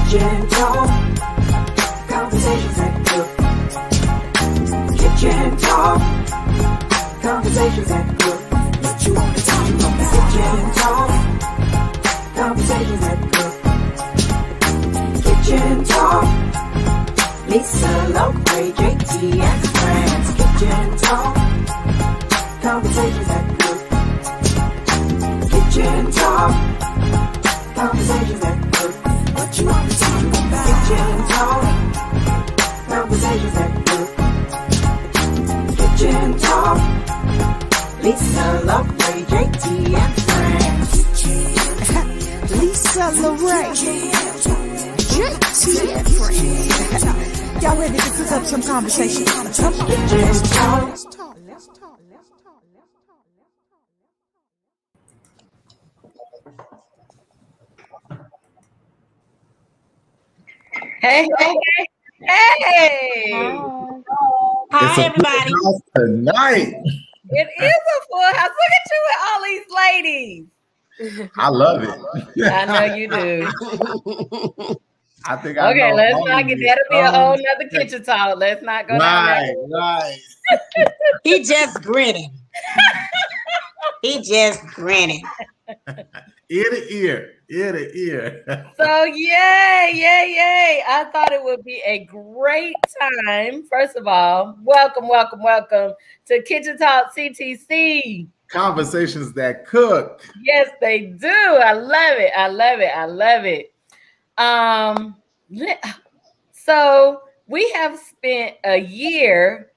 Kitchen talk, conversations that cook. Kitchen talk, conversations that cook. What you want to talk about? Kitchen talk, conversations that cook. Kitchen talk, Lisa, Lopre, JT, and friends. Kitchen talk, conversations that cook. Kitchen talk, conversations that cook. What you want to talk about? Kitchen talk, conversations that cook. Kitchen talk, Lisa, Lopre, JT, and friends. Lisa, Lopre, JT, and friends. Y'all ready to pick up some conversation? Come on. Kitchen talk. Let's talk. Hey, hey, hey. Hi, everybody. Tonight. It is a full house. Look at you with all these ladies. I love it. I know you do. I think Okay, let's not get that'll be a whole nother kitchen talk. Let's not go down that. Right. He just grinning. He just grinning. Ear to ear. So yay. I thought it would be a great time. First of all, welcome to Kitchen Talk CTC. Conversations that cook. Yes, they do. I love it. So we have spent a year,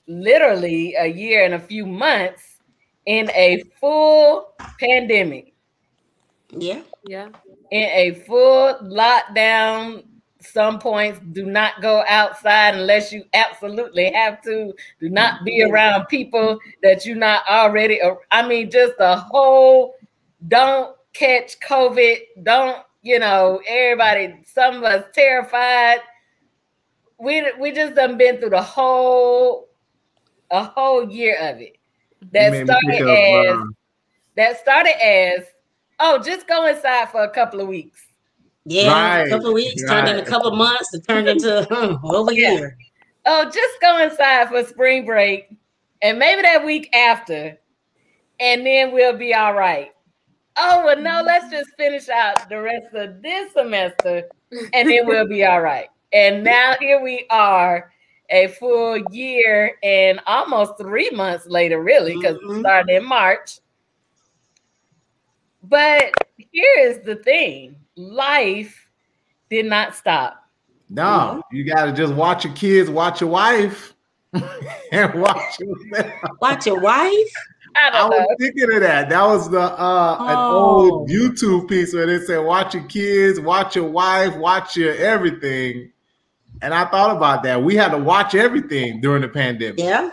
literally a year and a few months, in a full pandemic. Yeah. In a full lockdown. Some points do not go outside unless you absolutely have to. Do not be around people that you're not already. I mean, just the whole don't catch COVID. Don't, everybody, some of us terrified. We just done been through a whole year of it. That started as, just go inside for a couple of weeks. Yeah, right. A couple of weeks, turned into a couple of months, it turned into over a year. Oh, just go inside for spring break and maybe that week after, and then we'll be all right. Oh, well, no, let's just finish out the rest of this semester and then we'll be all right. And now here we are, a full year and almost 3 months later, really, because we started in March. But here is the thing. Life did not stop. No, you got to just watch your kids, watch your wife, and watch yourself. Watch your wife? I was thinking of that. That was an old YouTube piece where they said, watch your kids, watch your wife, watch your everything. And I thought about that. We had to watch everything during the pandemic. Yeah.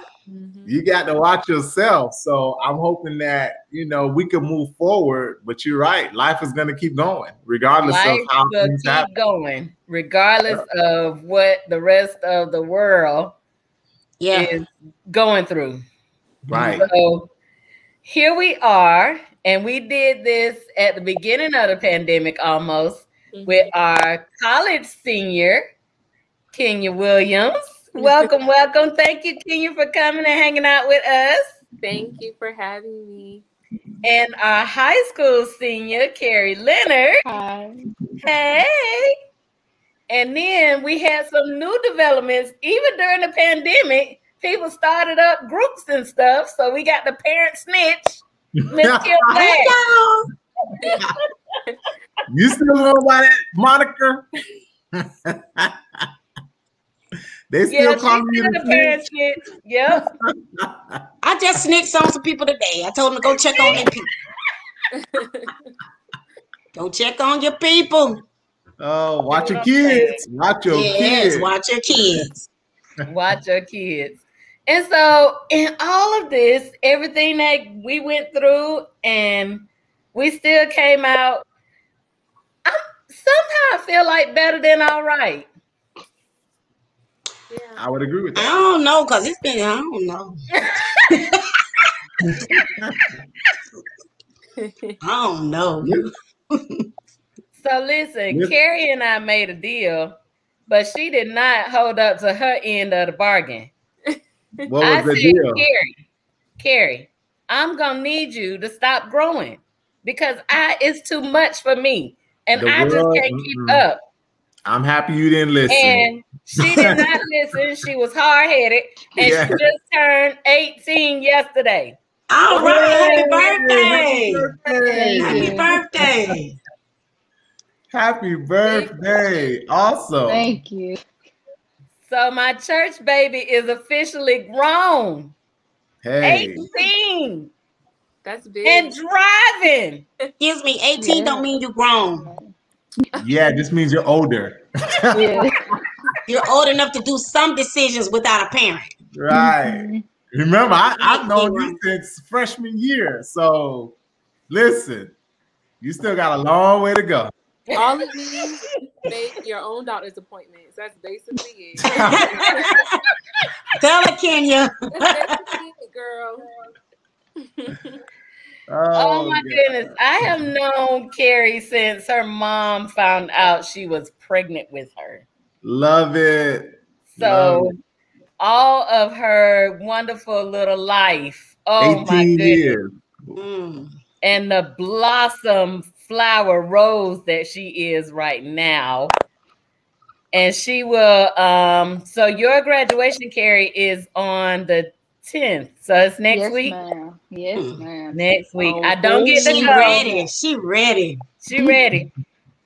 You got to watch yourself. So I'm hoping that, we can move forward. But you're right. Life is going to keep going, regardless of how things happen. Going, regardless of what the rest of the world is going through. Right. So here we are. And we did this at the beginning of the pandemic almost with our college senior, Kenya Williams. Welcome. Thank you, Kenya, for coming and hanging out with us. Thank you for having me. And our high school senior, Keri Leonard. Hi. Hey. And then we had some new developments. Even during the pandemic, people started up groups and stuff. So we got the Parent Snitch, Miss Kim Black. You still know about that moniker? They still call me the Parent Snitch. Yep. I just snitched on some people today. I told them to go check on their people. Go check on your people. Oh, watch your kids. Watch your kids. Watch your kids. Watch your kids. And so in all of this, everything that we went through, and we still came out, somehow I feel like better than all right. Yeah. I would agree with that. I don't know, because it's been, I don't know. I don't know. So listen, Keri and I made a deal, but she did not hold up to her end of the bargain. What was the deal? Keri, I'm gonna need you to stop growing because it's too much for me, and I just can't keep up. I'm happy you didn't listen. And she did not listen. She was hard-headed, and she just turned 18 yesterday. All right, happy birthday! Happy birthday! Happy birthday! Awesome. Thank you. So my church baby is officially grown. Hey. 18. That's big. And driving. Excuse me, 18 don't mean you're grown. Yeah, this means you're older. Yeah. You're old enough to do some decisions without a parent. Right. Remember, I've known you since freshman year. So listen, you still got a long way to go. All it means is make your own doctor's appointments. That's basically it. Tell her, Kenya. That's basically it, girl. Oh my goodness. I have known Keri since her mom found out she was pregnant with her. Love it. So all of her wonderful little life. Oh my goodness. Years. And the blossom flower rose that she is right now. And she will so your graduation, Keri, is on the 10th. So it's next week. Ma'am. Yes, ma'am. Next week. I don't get to go. Ready. She ready. She ready.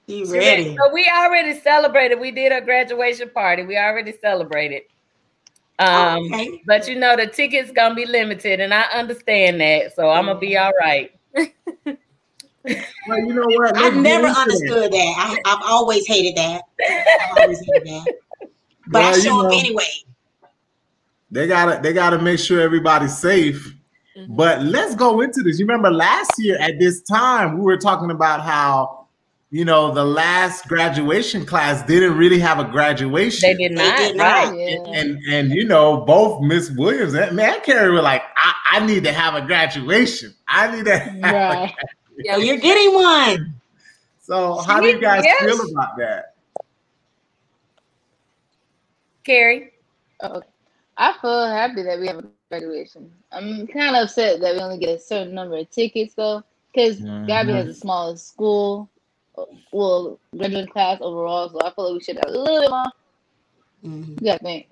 She ready. So we already celebrated. We did a graduation party. We already celebrated. But you know the tickets gonna be limited, and I understand that. So I'm gonna be all right. Well, you know what? I've never understood that. I've always hated that. But I show up anyway. They gotta make sure everybody's safe. But let's go into this. You remember last year at this time, we were talking about how, you know, the last graduation class didn't really have a graduation. They did not. Right. Yeah. And you know, both Miss Williams and Keri were like, I need to have a graduation. I need to have a graduation. Yeah, you're getting one. So how do you guys feel about that? Keri? I feel happy that we have a graduation. I'm kind of upset that we only get a certain number of tickets, though, because Gabby has the smallest school, graduating class overall, so I feel like we should have a little bit more. Yeah, I think.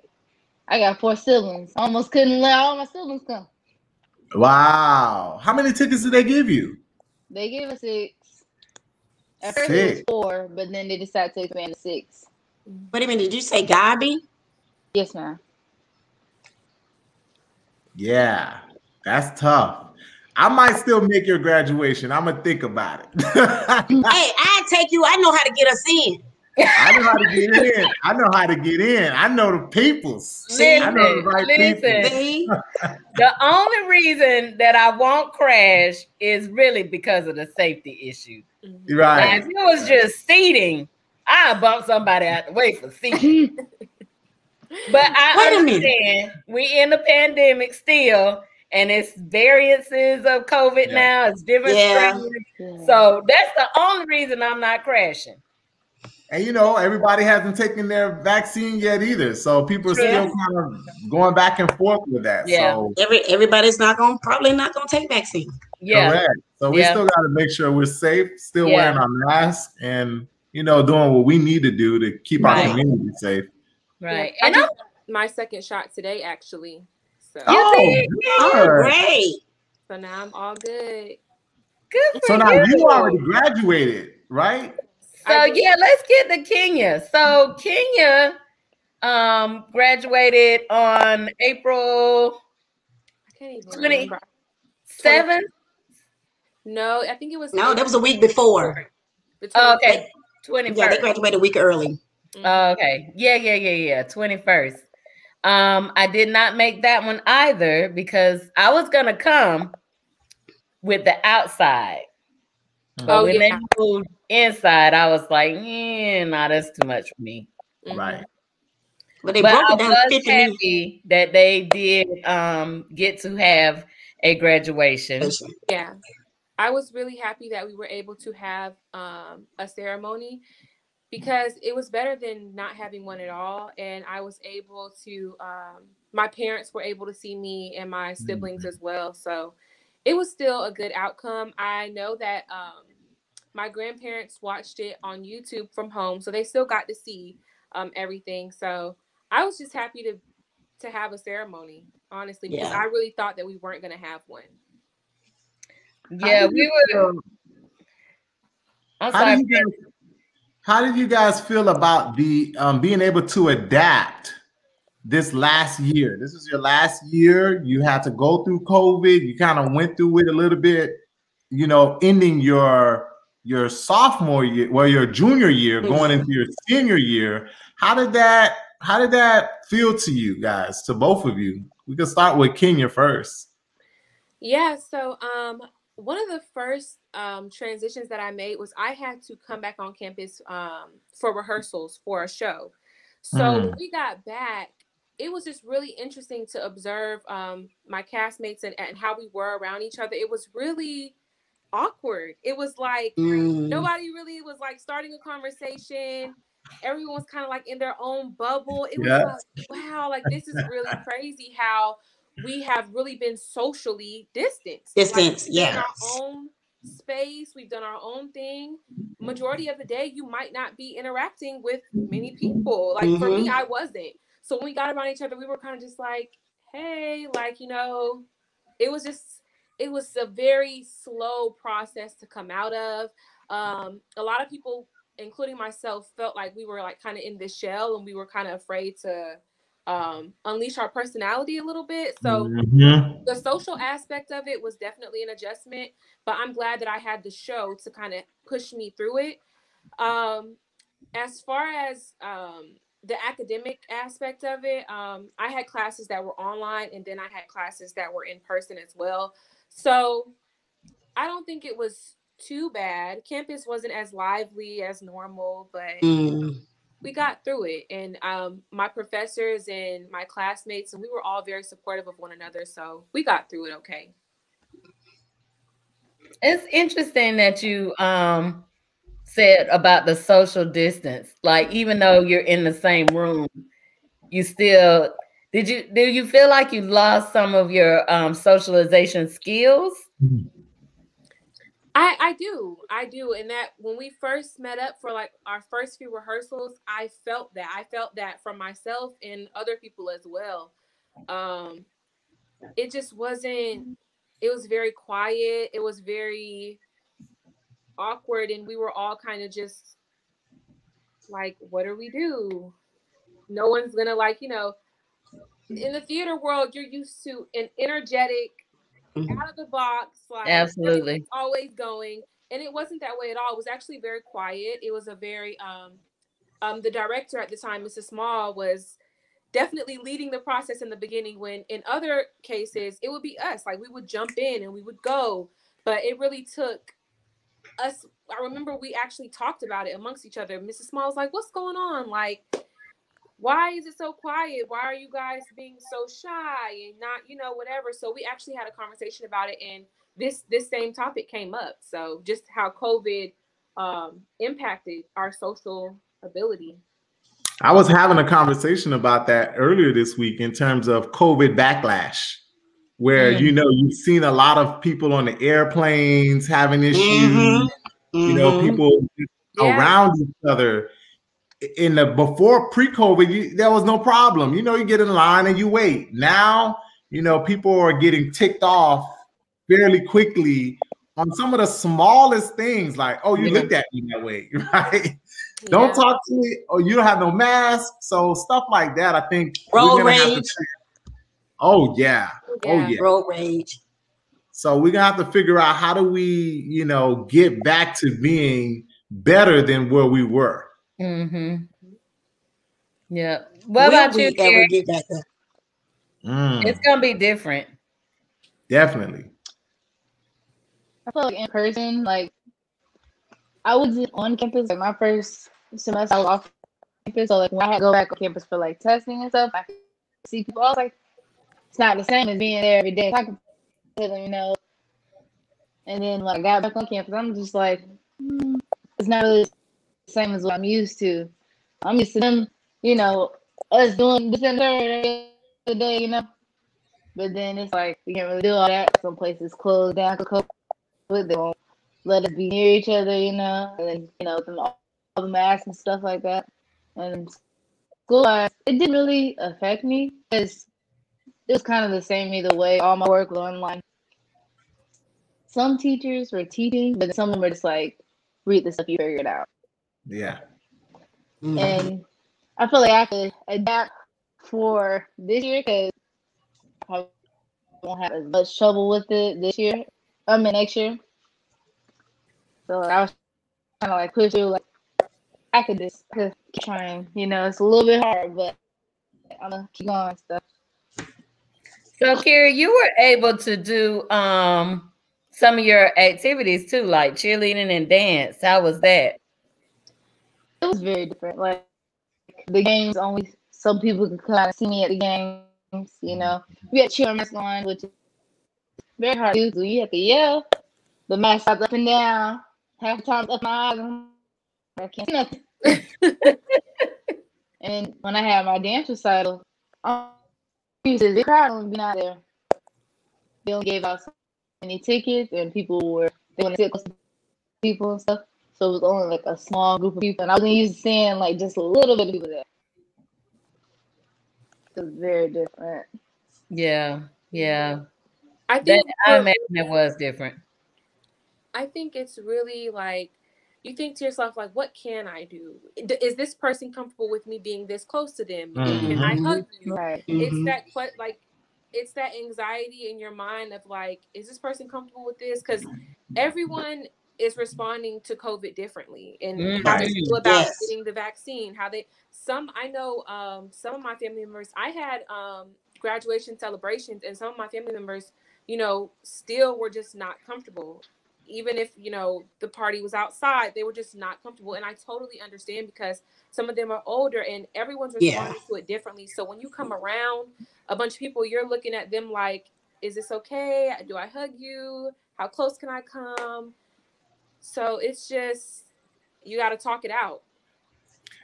I got 4 siblings. I almost couldn't let all my siblings come. Wow. How many tickets did they give you? They gave us 6. At first it was 4, but then they decided to expand to 6. Wait a minute, did you say Gabby? Yes, ma'am. Yeah, that's tough. I might still make your graduation. I'm gonna think about it. Hey, I'll take you. I know how to get us in. I know how to get in. I know how to get in. I know the peoples. Listen, I know the right people. The only reason that I won't crash is really because of the safety issue. Right. Now, if it was just seating, I'd bump somebody out the way for seating. But I understand we in the pandemic still, and it's variances of COVID now. It's different strains. So that's the only reason I'm not crashing. And you know, everybody hasn't taken their vaccine yet either. So people are still kind of going back and forth with that. Yeah. So everybody's probably not gonna take vaccine. Yeah. Correct. So we still got to make sure we're safe, still wearing our masks, and you know, doing what we need to do to keep our community safe. Right. Yeah, I got my second shot today, actually. So great. So now I'm all good. Good for so now you already graduated, right? So let's get to Kenya. So Kenya graduated on April 27th. No, I think it was. No, that was a week before. Okay, 21st. Yeah, they graduated a week early. Okay. Yeah. 21st. I did not make that one either because I was gonna come with the outside. But when they moved inside, I was like, nah, that's too much for me. Right. But they but broke I it down was 50 happy that they did get to have a graduation. Yeah. I was really happy that we were able to have a ceremony, because it was better than not having one at all. And I was able to, my parents were able to see me and my siblings as well. So it was still a good outcome. I know that my grandparents watched it on YouTube from home, so they still got to see everything. So I was just happy to have a ceremony, honestly, because I really thought that we weren't going to have one. Yeah, we were. I'm sorry. How did you guys feel about the being able to adapt this last year? This is your last year. You had to go through COVID. You kind of went through it a little bit, you know, ending your sophomore year, well, your junior year, going into your senior year. How did that feel to you guys, to both of you? We can start with Kenya first. Yeah, so one of the first transitions that I made was I had to come back on campus for rehearsals for a show. So when we got back, it was just really interesting to observe my castmates and how we were around each other. It was really awkward. It was like nobody really was like starting a conversation. Everyone was kind of like in their own bubble. It was like, wow, like this is really crazy how we have really been socially distanced. Like, we've been in our own space. We've done our own thing. Majority of the day, you might not be interacting with many people. Like for me, I wasn't. So when we got around each other, we were kind of just like, hey, like, you know, it was a very slow process to come out of. A lot of people, including myself, felt like we were like kind of in this shell, and we were kind of afraid to unleash our personality a little bit. So the social aspect of it was definitely an adjustment, but I'm glad that I had the show to kind of push me through it. As far as the academic aspect of it, I had classes that were online, and then I had classes that were in person as well. So I don't think it was too bad. Campus wasn't as lively as normal, but we got through it. And my professors and my classmates, and we were all very supportive of one another. So we got through it okay. It's interesting that you said about the social distance. Like, even though you're in the same room, you still do you feel like you lost some of your socialization skills? I do. And that when we first met up for like our first few rehearsals, I felt that from myself and other people as well. It just wasn't, it was very quiet. It was very awkward. And we were all kind of just like, what do we do? No one's gonna, like, you know, in the theater world, you're used to an energetic, out of the box, like absolutely always going, and it wasn't that way at all. It was actually very quiet. It was a very the director at the time, Mrs. Small, was definitely leading the process in the beginning, when in other cases it would be us, like we would jump in and we would go, but it really took us. I remember we actually talked about it amongst each other. Mrs. Small was like, what's going on? Like, why is it so quiet? Why are you guys being so shy and not, you know, whatever? So we actually had a conversation about it, and this same topic came up. So just how COVID impacted our social ability. I was having a conversation about that earlier this week in terms of COVID backlash, where, you know, you've seen a lot of people on the airplanes having issues, you know, people around each other. In the before pre-COVID, there was no problem. You know, you get in line and you wait. Now, you know, people are getting ticked off fairly quickly on some of the smallest things, like, oh, you looked at me that way, right? Don't talk to me, or you don't have no mask. So stuff like that, I think road rage. Oh yeah, road rage. So we're gonna have to figure out, how do we, you know, get back to being better than where we were. Yeah. What about you, Keri? Get back there? It's gonna be different. Definitely. I feel like in person, like I wasn't on campus. Like my first semester, I was off campus. So like when I had to go back on campus for like testing and stuff, I could see people. I was like, it's not the same as being there every day. I could, you know. And then when I got back on campus, I'm just like, it's not really the same as what I'm used to. I'm used to them, you know, us doing this and that every other day, you know. But then it's like we can't really do all that. Some places closed down because COVID. They won't let us be near each other, you know. And then, you know, all the masks and stuff like that. And school-wise, it didn't really affect me because it was kind of the same either way. All my work was online. Some teachers were teaching, but some of them were just like, read the stuff, you figure it out. Yeah. And I feel like I could adapt for this year because I won't have as much trouble with it this year. Next year. So I was kind of like push through, like I could just keep trying. You know, it's a little bit hard, but I'm gonna keep going and stuff. So, Keri, you were able to do some of your activities too, like cheerleading and dance. How was that? It was very different. Like the games, only some people could kind of see me at the games. You know, we had cheer mask on, which is very hard to do. You have to yell. The mask up and down. Half the time up my eyes. I can't see nothing. And when I had my dance recital, I used to the crowd and being out there. They only gave out so many tickets, and they want to sit close to people and stuff. So it was only like a small group of people, and I wasn't used to seeing like just a little bit of people there. It was very different. Yeah. I think I imagine it was different. I think it's really like you think to yourself, like, what can I do? Is this person comfortable with me being this close to them? Can I hug you? Right. It's that anxiety in your mind of like, is this person comfortable with this? Because everyone is responding to COVID differently, and how they feel about getting the vaccine. I know some of my family members. I had graduation celebrations, and some of my family members, you know, still were just not comfortable. Even if, you know, the party was outside, they were just not comfortable. And I totally understand because some of them are older and everyone's responding to it differently. So when you come around a bunch of people, you're looking at them like, is this okay? Do I hug you? How close can I come? So it's just, you got to talk it out.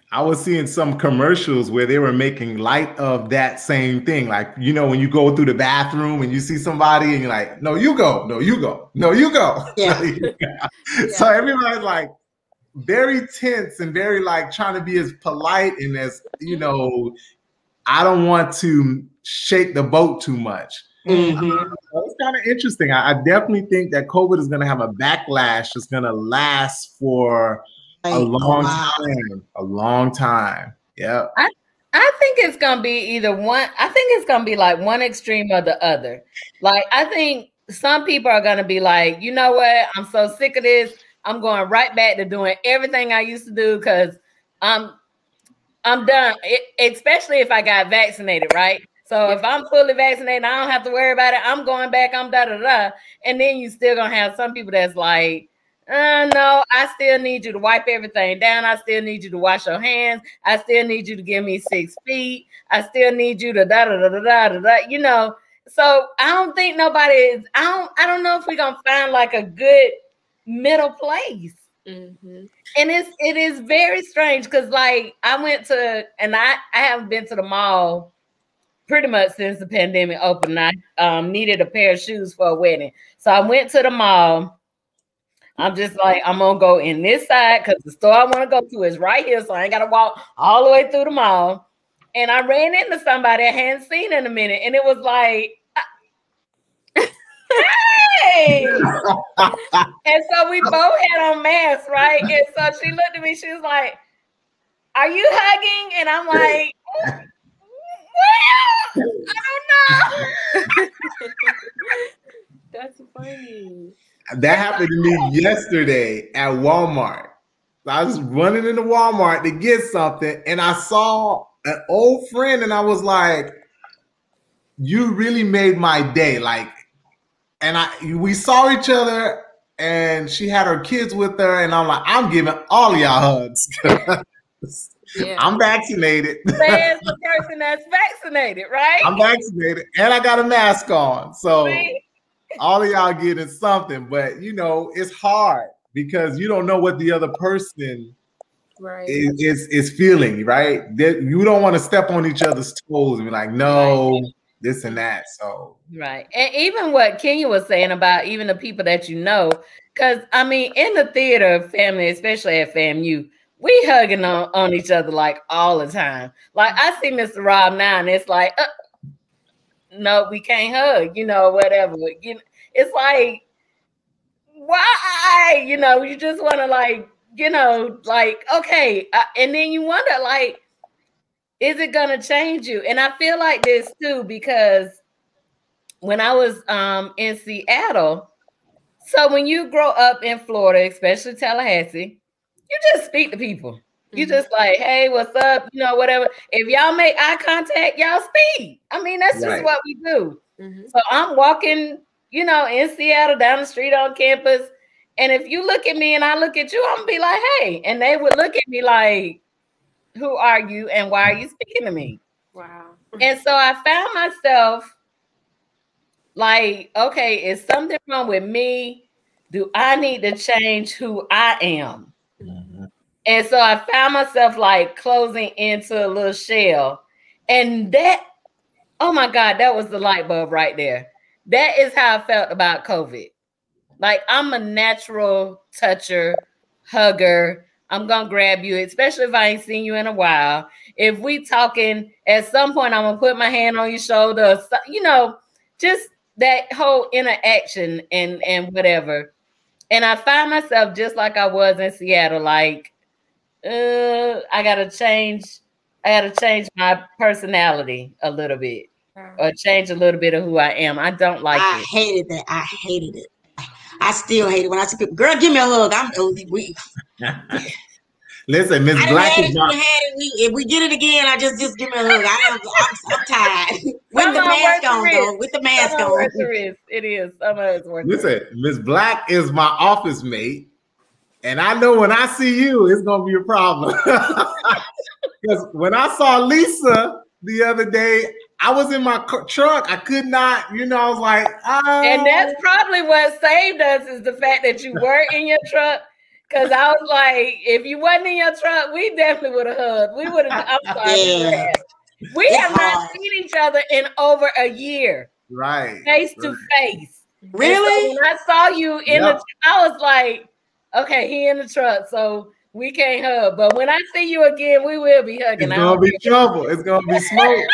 I was seeing some commercials where they were making light of that same thing. Like, you know, when you go through the bathroom and you see somebody and you're like, no, you go, no, you go, no, you go. Yeah. So everybody's like very tense and very like trying to be as polite and as, you know, I don't want to shake the boat too much. It's kind of interesting. I definitely think that COVID is going to have a backlash. It's going to last for a long time. Yeah. I think it's gonna be either one. I think it's gonna be like one extreme or the other. Like, I think some people are gonna be like, you know what? I'm so sick of this. I'm going right back to doing everything I used to do because I'm done. Especially if I got vaccinated, right? So if I'm fully vaccinated, I don't have to worry about it. I'm going back. I'm da-da-da. And then you still gonna have some people that's like, no, I still need you to wipe everything down. I still need you to wash your hands. I still need you to give me 6 feet. I still need you to da-da-da-da-da-da-da, you know. So I don't think nobody is, I don't know if we're gonna find like a good middle place. And it is very strange because like I went to, and I haven't been to the mall pretty much since the pandemic opened. I needed a pair of shoes for a wedding. So I went to the mall. I'm just like, I'm gonna go in this side because the store I want to go to is right here, so I ain't gotta walk all the way through the mall. And I ran into somebody I hadn't seen in a minute, and it was like, hey! And so we both had on masks, right? And so she looked at me, she was like, "Are you hugging?" And I'm like, well, I don't know. That's funny. That happened to me yesterday at Walmart. I was running into Walmart to get something, and I saw an old friend, and I was like, "You really made my day!" Like, and we saw each other, and she had her kids with her, and I'm like, "I'm giving all of y'all hugs." I'm vaccinated. There's the person that's vaccinated, right? I'm vaccinated, and I got a mask on, so. All of y'all getting something, but you know, it's hard because you don't know what the other person is feeling, right? You don't want to step on each other's toes and be like, no, this and that. So right. And even what Kenya was saying about even the people that you know, because I mean, in the theater family, especially at FAMU, we hugging on each other like all the time. Like I see Mr. Rob now, and it's like, no, we can't hug, you know, whatever. You know, it's like, why? You know, you just want to like, you know, like, okay. And then you wonder, like, is it going to change you? And I feel like this too, because when I was in Seattle, so when you grow up in Florida, especially Tallahassee, you just speak to people. You just like, hey, what's up? You know, whatever. If y'all make eye contact, y'all speak. I mean, that's just what we do. So I'm walking, you know, in Seattle down the street on campus. And if you look at me and I look at you, I'm gonna be like, hey. And they would look at me like, who are you and why are you speaking to me? Wow. And so I found myself like, okay, is something wrong with me? Do I need to change who I am? And so I found myself like closing into a little shell. And that, oh my God, that was the light bulb right there. That is how I felt about COVID. Like I'm a natural toucher, hugger. I'm going to grab you, especially if I ain't seen you in a while. If we talking, at some point, I'm going to put my hand on your shoulder, you know, just that whole interaction and whatever. And I find myself just like I was in Seattle, like, I gotta change my personality a little bit, or change a little bit of who I am. I don't like it. I hated that. I hated it. I still hate it when I see people. Girl, give me a hug. I'm weak. Listen, Miss Black is my. If we get it again, I just give me a hug. I'm tired. With the mask on, though. With the mask on. It is. Listen, Miss Black is my office mate. And I know when I see you, it's going to be a problem. Because when I saw Lisa the other day, I was in my truck. I could not, you know, I was like, oh. And that's probably what saved us is the fact that you were in your truck. Because I was like, if you wasn't in your truck, we definitely would have hugged. We would have, I'm sorry. We have not seen each other in over a year. Right. Face to face. Really? So when I saw you in the, I was like, okay, he in the truck, so we can't hug. But when I see you again, we will be hugging. It's gonna be trouble. It's gonna be smoke.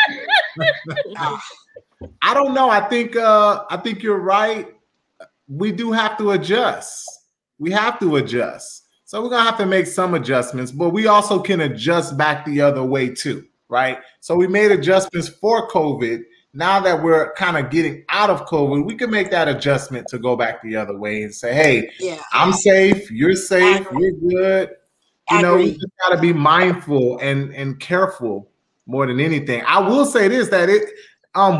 I don't know. I think you're right. We do have to adjust. We have to adjust. So we're gonna have to make some adjustments, but we also can adjust back the other way too, right? So we made adjustments for COVID. Now that we're kind of getting out of COVID, we can make that adjustment to go back the other way and say, hey, I'm safe, you're safe, we're good. You know, we just got to be mindful and careful more than anything. I will say this, that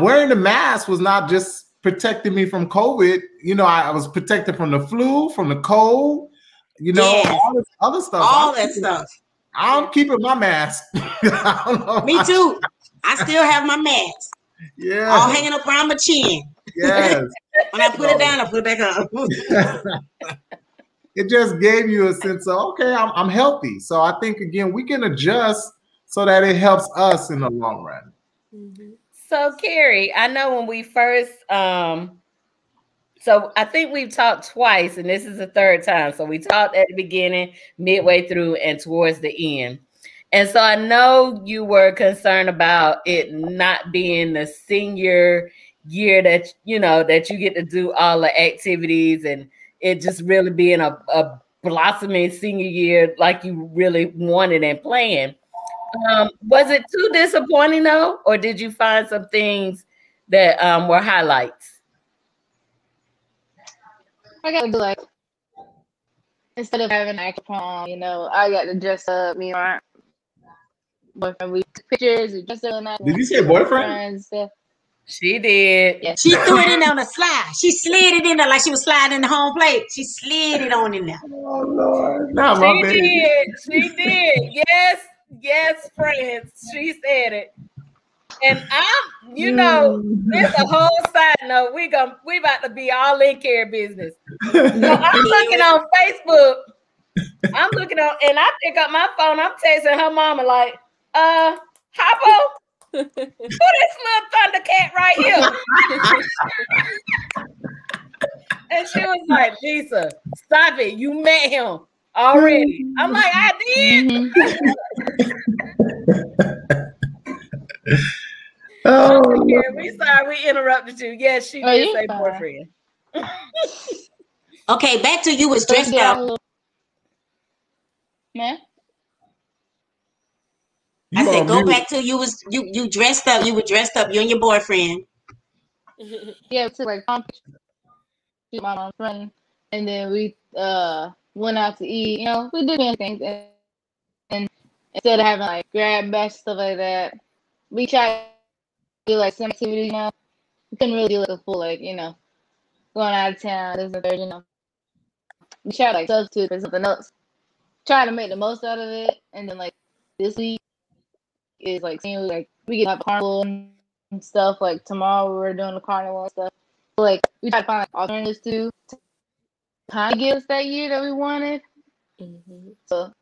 wearing the mask was not just protecting me from COVID. You know, I was protected from the flu, from the cold, you know, all this other stuff. All that stuff. I'm keeping my mask. Me too. I still have my mask. Yeah, all hanging up around my chin. Yes. When I put it down, I put it back up. It just gave you a sense of, okay, I'm healthy. So I think, again, we can adjust so that it helps us in the long run. So, Keri, I know when we first, so I think we've talked twice, and this is the third time. So we talked at the beginning, midway through, and towards the end. And so I know you were concerned about it not being the senior year that, you know, that you get to do all the activities and it just really being a blossoming senior year like you really wanted and planned. Was it too disappointing though? Or did you find some things that were highlights? I got to do like, instead of having an actual prom, you know, I got to dress up, me and my boyfriend, we took pictures, we dressed up. Did you say boyfriend? She did. Yes. She threw it in there on a slide. She slid it in there like she was sliding in the home plate. She slid it on in there. Oh, Lord. Not my baby. She did. Yes, friends. She said it. And I'm, it's a whole side note. We about to be all in Keri business. So I'm looking on Facebook. And I pick up my phone. I'm texting her mama like, Hoppo, who this little Thundercat right here? And she was like, Lisa, stop it. You met him already. I'm like, I did. Oh, yeah, we sorry we interrupted you. Yes, she did say boyfriend. Okay, back to you was dressed up. Man. I said, go back to you dressed up. You were dressed up. You and your boyfriend. Yeah, to like my friend, and then we went out to eat. We did many things, and instead of having like grab bash stuff like that, we tried to do like some activities. We couldn't really do like a full going out of town. This and the third. We tried like substitute for something else. Try to make the most out of it, and then like this week is like seeing like we can have a carnival and stuff. Like tomorrow we're doing the carnival and stuff. So, like we try to find like alternatives to kind of give us that year that we wanted. Mm-hmm. So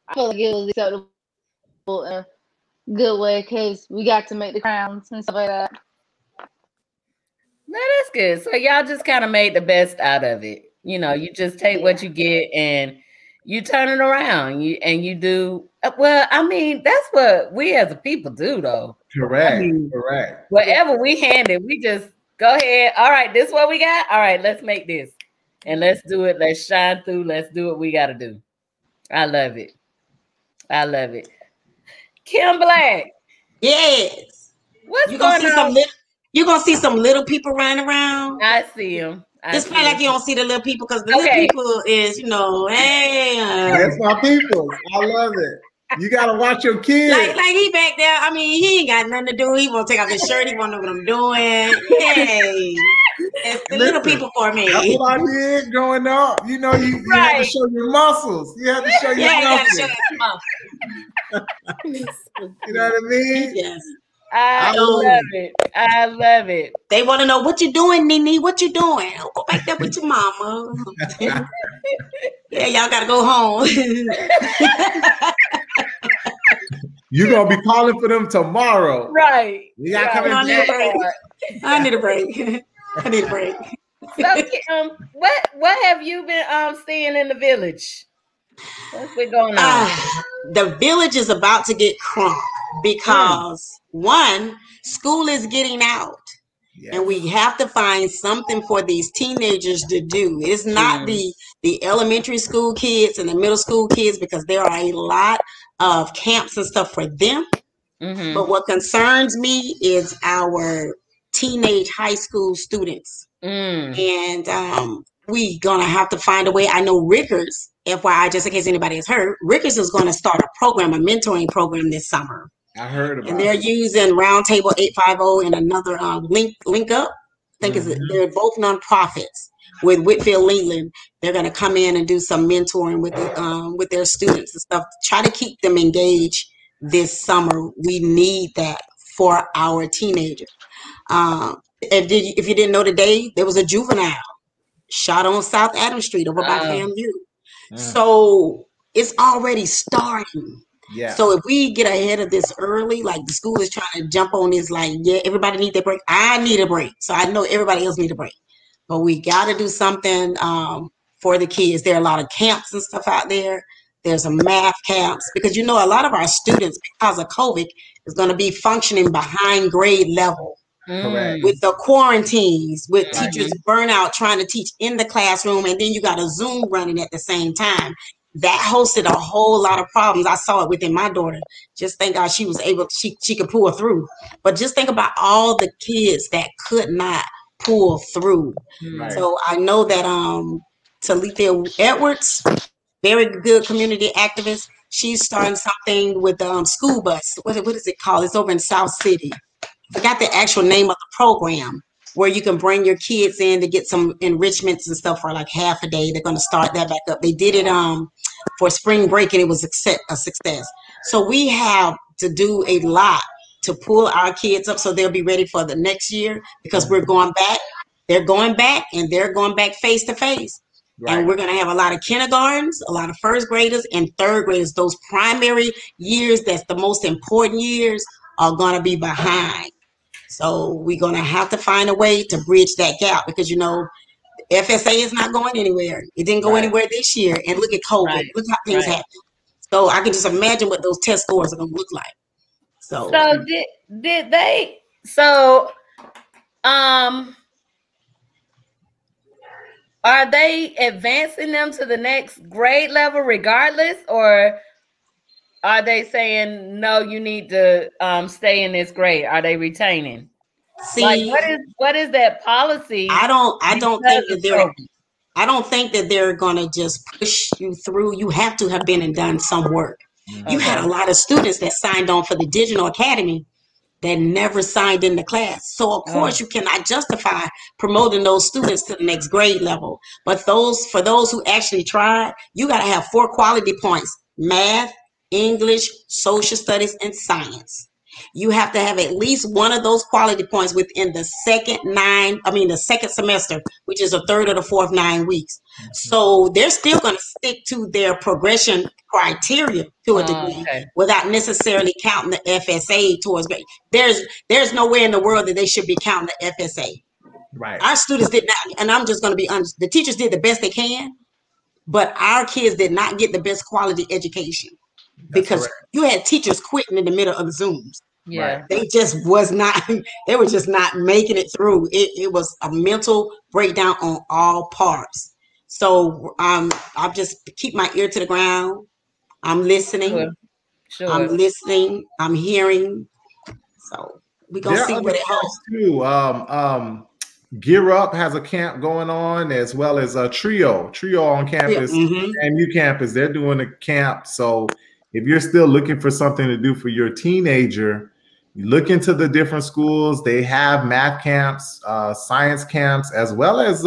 I feel like it was acceptable in a good way because we got to make the crowns and stuff like that. No, that's good. So y'all just kind of made the best out of it. You just take what you get and you turn it around. You do well. I mean, that's what we as a people do, though. Correct. Correct. Whatever we handed, we just go ahead. All right, this is what we got. All right, let's make this and let's do it. Let's shine through. Let's do what we got to do. I love it. Kim Black. Yes. What's going on? You're gonna see some little people running around. I see them. Just play like you don't see the little people because the little people is, hey. That's my people. I love it. You gotta watch your kids. Like he back there. I mean, he ain't got nothing to do. He won't take off his shirt. He won't know what I'm doing. Hey, it's the little people for me. That's what I did growing up. You have to show your muscles. You have to show your muscles. You know what I mean? Yes. I love it. They want to know what you doing, Nene. What you doing? Go back there with your mama. Yeah, y'all gotta go home. You're gonna be calling for them tomorrow, right? I need a break. So, what have you been seeing in the village? What's been going on? The village is about to get crunk because one, school is getting out. Yes. And we have to find something for these teenagers to do. It's not the elementary school kids and the middle school kids because there are a lot of camps and stuff for them. Mm-hmm. But what concerns me is our teenage high school students. And we gonna have to find a way. I know Rickers, FYI, just in case anybody has heard, Rickers is going to start a mentoring program this summer. I heard about it. And they're using Roundtable 850 and another link up. I think they're both nonprofits with Whitfield Leland. They're going to come in and do some mentoring with their students and stuff. Try to keep them engaged this summer. We need that for our teenagers. If you didn't know today, there was a juvenile shot on South Adams Street over by FAMU. So it's already starting. Yeah. So if we get ahead of this early, like the school is trying to jump on this, like, yeah, everybody needs their break. I need a break. So I know everybody else needs a break. But we got to do something for the kids. There are a lot of camps and stuff out there. There's some math camps because, a lot of our students, because of COVID, is going to be functioning behind grade level. Correct. With the quarantines, with teachers burnout trying to teach in the classroom, and then you got a Zoom running at the same time. That hosted a whole lot of problems. I saw it within my daughter. Just thank God she was able, she could pull through. But just think about all the kids that could not pull through. Right. So I know that Talitha Edwards, very good community activist, she's starting something with the school bus. What is it called? It's over in South City. I forgot the actual name of the program where you can bring your kids in to get some enrichments and stuff for like half a day. They're going to start that back up. They did it for spring break and it was a success. So we have to do a lot to pull our kids up so they'll be ready for the next year, because we're going back. They're going back, and they're going back face to face. And we're going to have a lot of kindergartens, a lot of first graders and third graders. Those primary years, that's the most important years, are going to be behind. So we're going to have to find a way to bridge that gap, because, you know, FSA is not going anywhere. It didn't go anywhere this year. And look at COVID. Look how things happen. So I can just imagine what those test scores are going to look like. So did they? So are they advancing them to the next grade level regardless, or are they saying no, you need to stay in this grade? Are they retaining? See, like what is that policy? I don't think that they're gonna just push you through. You have to have been and done some work. You had a lot of students that signed on for the digital academy that never signed in the class. So of course you cannot justify promoting those students to the next grade level. But for those who actually tried, you got to have 4 quality points: math, English, social studies, and science. You have to have at least one of those quality points within the second semester, which is the 3rd or the 4th 9 weeks. So they're still going to stick to their progression criteria to a degree without necessarily counting the FSA towards grade. There's nowhere in the world that they should be counting the FSA. Right. Our students did not, and I'm just going to be honest, the teachers did the best they can, but our kids did not get the best quality education. Because you had teachers quitting in the middle of the Zooms. Yeah. They just was not, they were just not making it through. It was a mental breakdown on all parts. So I'll just keep my ear to the ground. I'm listening. Sure. I'm listening. I'm hearing. So we're going to see what it holds. Too. Gear Up has a camp going on, as well as a Trio on campus and U campus. They're doing a camp. So if you're still looking for something to do for your teenager, you look into the different schools. They have math camps, science camps, as well as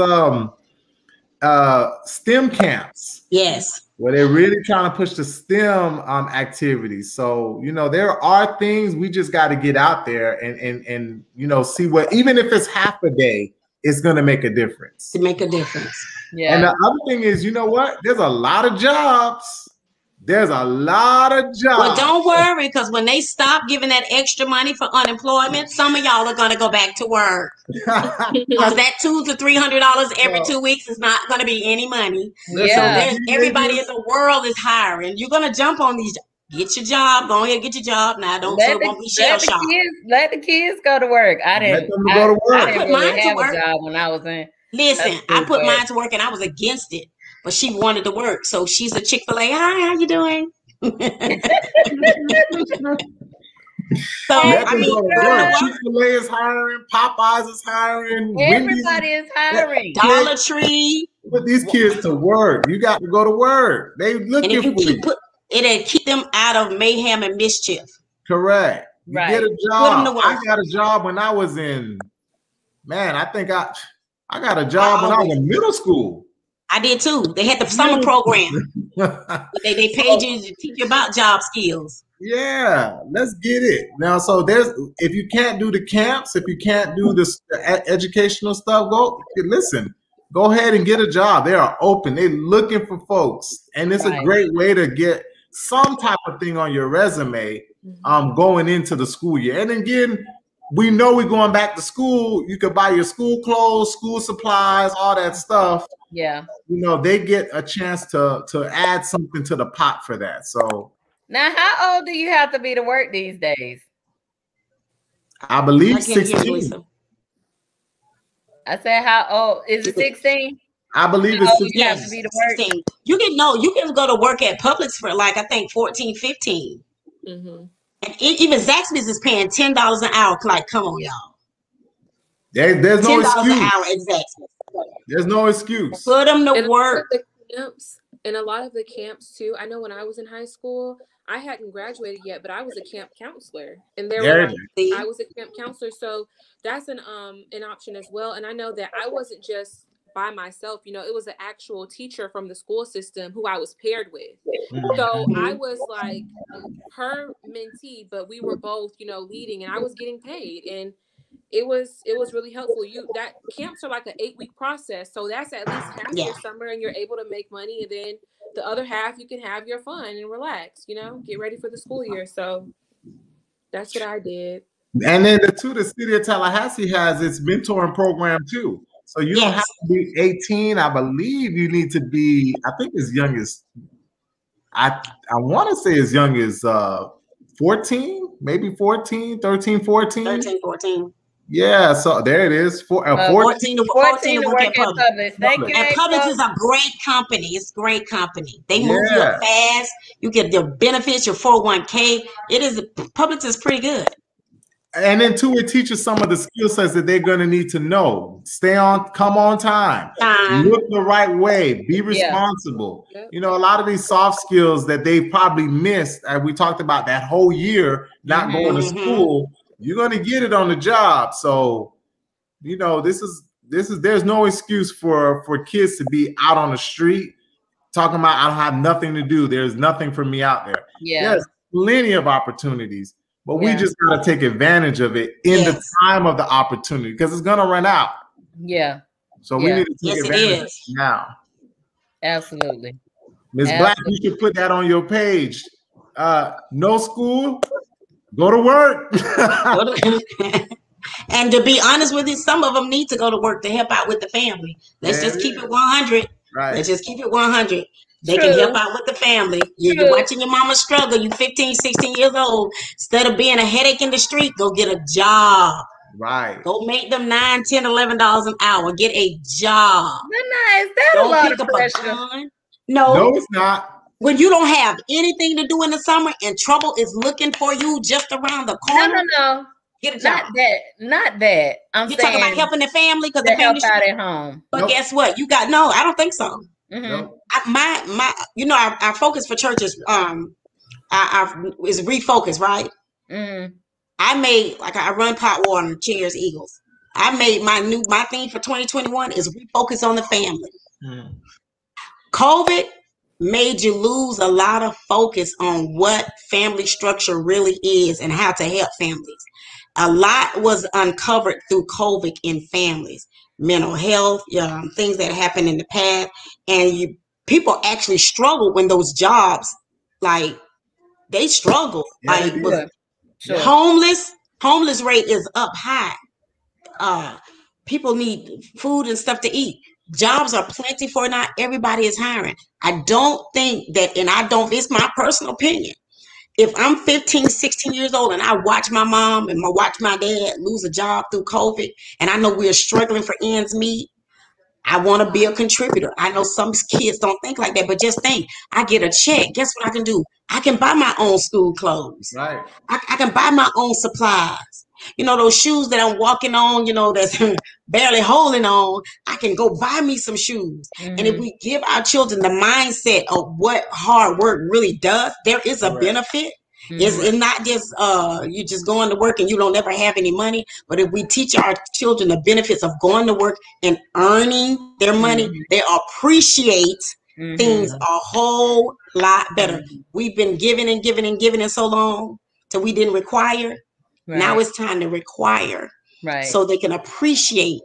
STEM camps. Yes. Where they're really trying to push the STEM activities. So, you know, there are things we just got to get out there and you know, see what, even if it's half a day, it's going to make a difference. To make a difference. Yeah. And the other thing is, you know what? There's a lot of jobs. There's a lot of jobs. Well, don't worry, because when they stop giving that extra money for unemployment, some of y'all are going to go back to work. Because that $200 to $300 every 2 weeks is not going to be any money. Yeah. So everybody in the world is hiring. You're going to jump on these. Get your job. Go ahead, get your job now. Don't so it won't be shell shock. Let the kids go to work. I didn't. Go to work. I put mine to work. A job when I was in. Listen, I put mine to work, and I was against it. But she wanted to work, so she's a Chick-fil-A. Hi, how you doing? So I mean, Chick-fil-A is hiring, Popeyes is hiring, everybody is hiring. Dollar Tree. Put these kids to work. You got to go to work. They looking for you. It'll keep them out of mayhem and mischief. Correct. You get a job. I got a job when I was in. Man, I think I got a job when I was in middle school. I did too. They had the summer program. they paid you to teach you about job skills. Yeah, let's get it. Now, so if you can't do the camps, if you can't do the educational stuff, go ahead and get a job. They are open. They're looking for folks. And it's a great way to get some type of thing on your resume going into the school year. And again, we know we're going back to school. You could buy your school clothes, school supplies, all that stuff. Yeah. You know, they get a chance to add something to the pot for that. So now, how old do you have to be to work these days? I believe 16. I said, how old is it? 16? I believe it's 16. You have to be to work. 16. You can go to work at Publix for like I think 14, 15. Mm-hmm. And even Zaxby's is paying $10 an hour. Like, come on, y'all. There's no excuse. $10 an hour at Zaxby's. There's no excuse. Put them to work. And a lot of the camps too. I know when I was in high school, I hadn't graduated yet, but I was a camp counselor, and I was a camp counselor. So that's an option as well. And I know that I wasn't just by myself. You know, it was an actual teacher from the school system who I was paired with. Mhm. So I was like her mentee, but we were both, you know, leading, and I was getting paid, and it was really helpful. That camps are like an 8-week process, so that's at least half your summer, and you're able to make money, and then the other half you can have your fun and relax, you know, get ready for the school year. So that's what I did. And then the city of Tallahassee has its mentoring program too. So you don't have to be 18. I believe you need to be, I think as young as, I want to say as young as 14, maybe 14, 13, 14. 13, 14. Yeah, so there it is. 14 to work at Publix. Thank you. And Publix is a great company. It's a great company. They move you up fast. You get your benefits, your 401k. Publix is pretty good. And then too, it teaches some of the skill sets that they're going to need to know. Come on time, look the right way, be responsible. Yeah. You know, a lot of these soft skills that they've probably missed, and we talked about that whole year not going to school, you're going to get it on the job. So, you know, there's no excuse for kids to be out on the street talking about, I don't have nothing to do. There's nothing for me out there. Yeah. There's plenty of opportunities. But we just got to take advantage of it in the time of the opportunity, because it's going to run out. Yeah. So we need to take advantage of it now. Absolutely. Ms. Black, you should put that on your page. No school, go to work. And to be honest with you, some of them need to go to work to help out with the family. Let's just keep it 100. Right. Let's just keep it 100. They can help out with the family. You're watching your mama struggle. You 15, 16 years old. Instead of being a headache in the street, go get a job. Right. Go make them $9, $10, $11 an hour. Get a job. Is that a lot of pressure? No, it's not. When you don't have anything to do in the summer and trouble is looking for you just around the corner. No. Get a job. Not that. You're talking about helping the family because the family help out at home. But guess what? You got I don't think so. Mm-hmm. Our focus for churches is refocus, right? Mm-hmm. I run pot water, Cheers Eagles. I made my theme for 2021 is refocus on the family. Mm-hmm. COVID made you lose a lot of focus on what family structure really is and how to help families. A lot was uncovered through COVID in families, mental health, things that happened in the past, and people actually struggle when those jobs, they struggle. Homeless rate is up high. People need food and stuff to eat. Jobs are plenty for not everybody is hiring. I don't think that, it's my personal opinion. If I'm 15, 16 years old and I watch my mom and watch my dad lose a job through COVID, and I know we're struggling for ends meet, I want to be a contributor. I know some kids don't think like that, but just think, I get a check. Guess what I can do? I can buy my own school clothes. Right. I can buy my own supplies. Those shoes that I'm walking on, that's barely holding on, I can go buy me some shoes. Mm-hmm. And if we give our children the mindset of what hard work really does, there is a benefit. Mm-hmm. It's not just you just going to work and you don't ever have any money. But if we teach our children the benefits of going to work and earning their money, they appreciate things a whole lot better. We've been giving and giving and giving it so long till we didn't require. Right. Now it's time to require, so they can appreciate.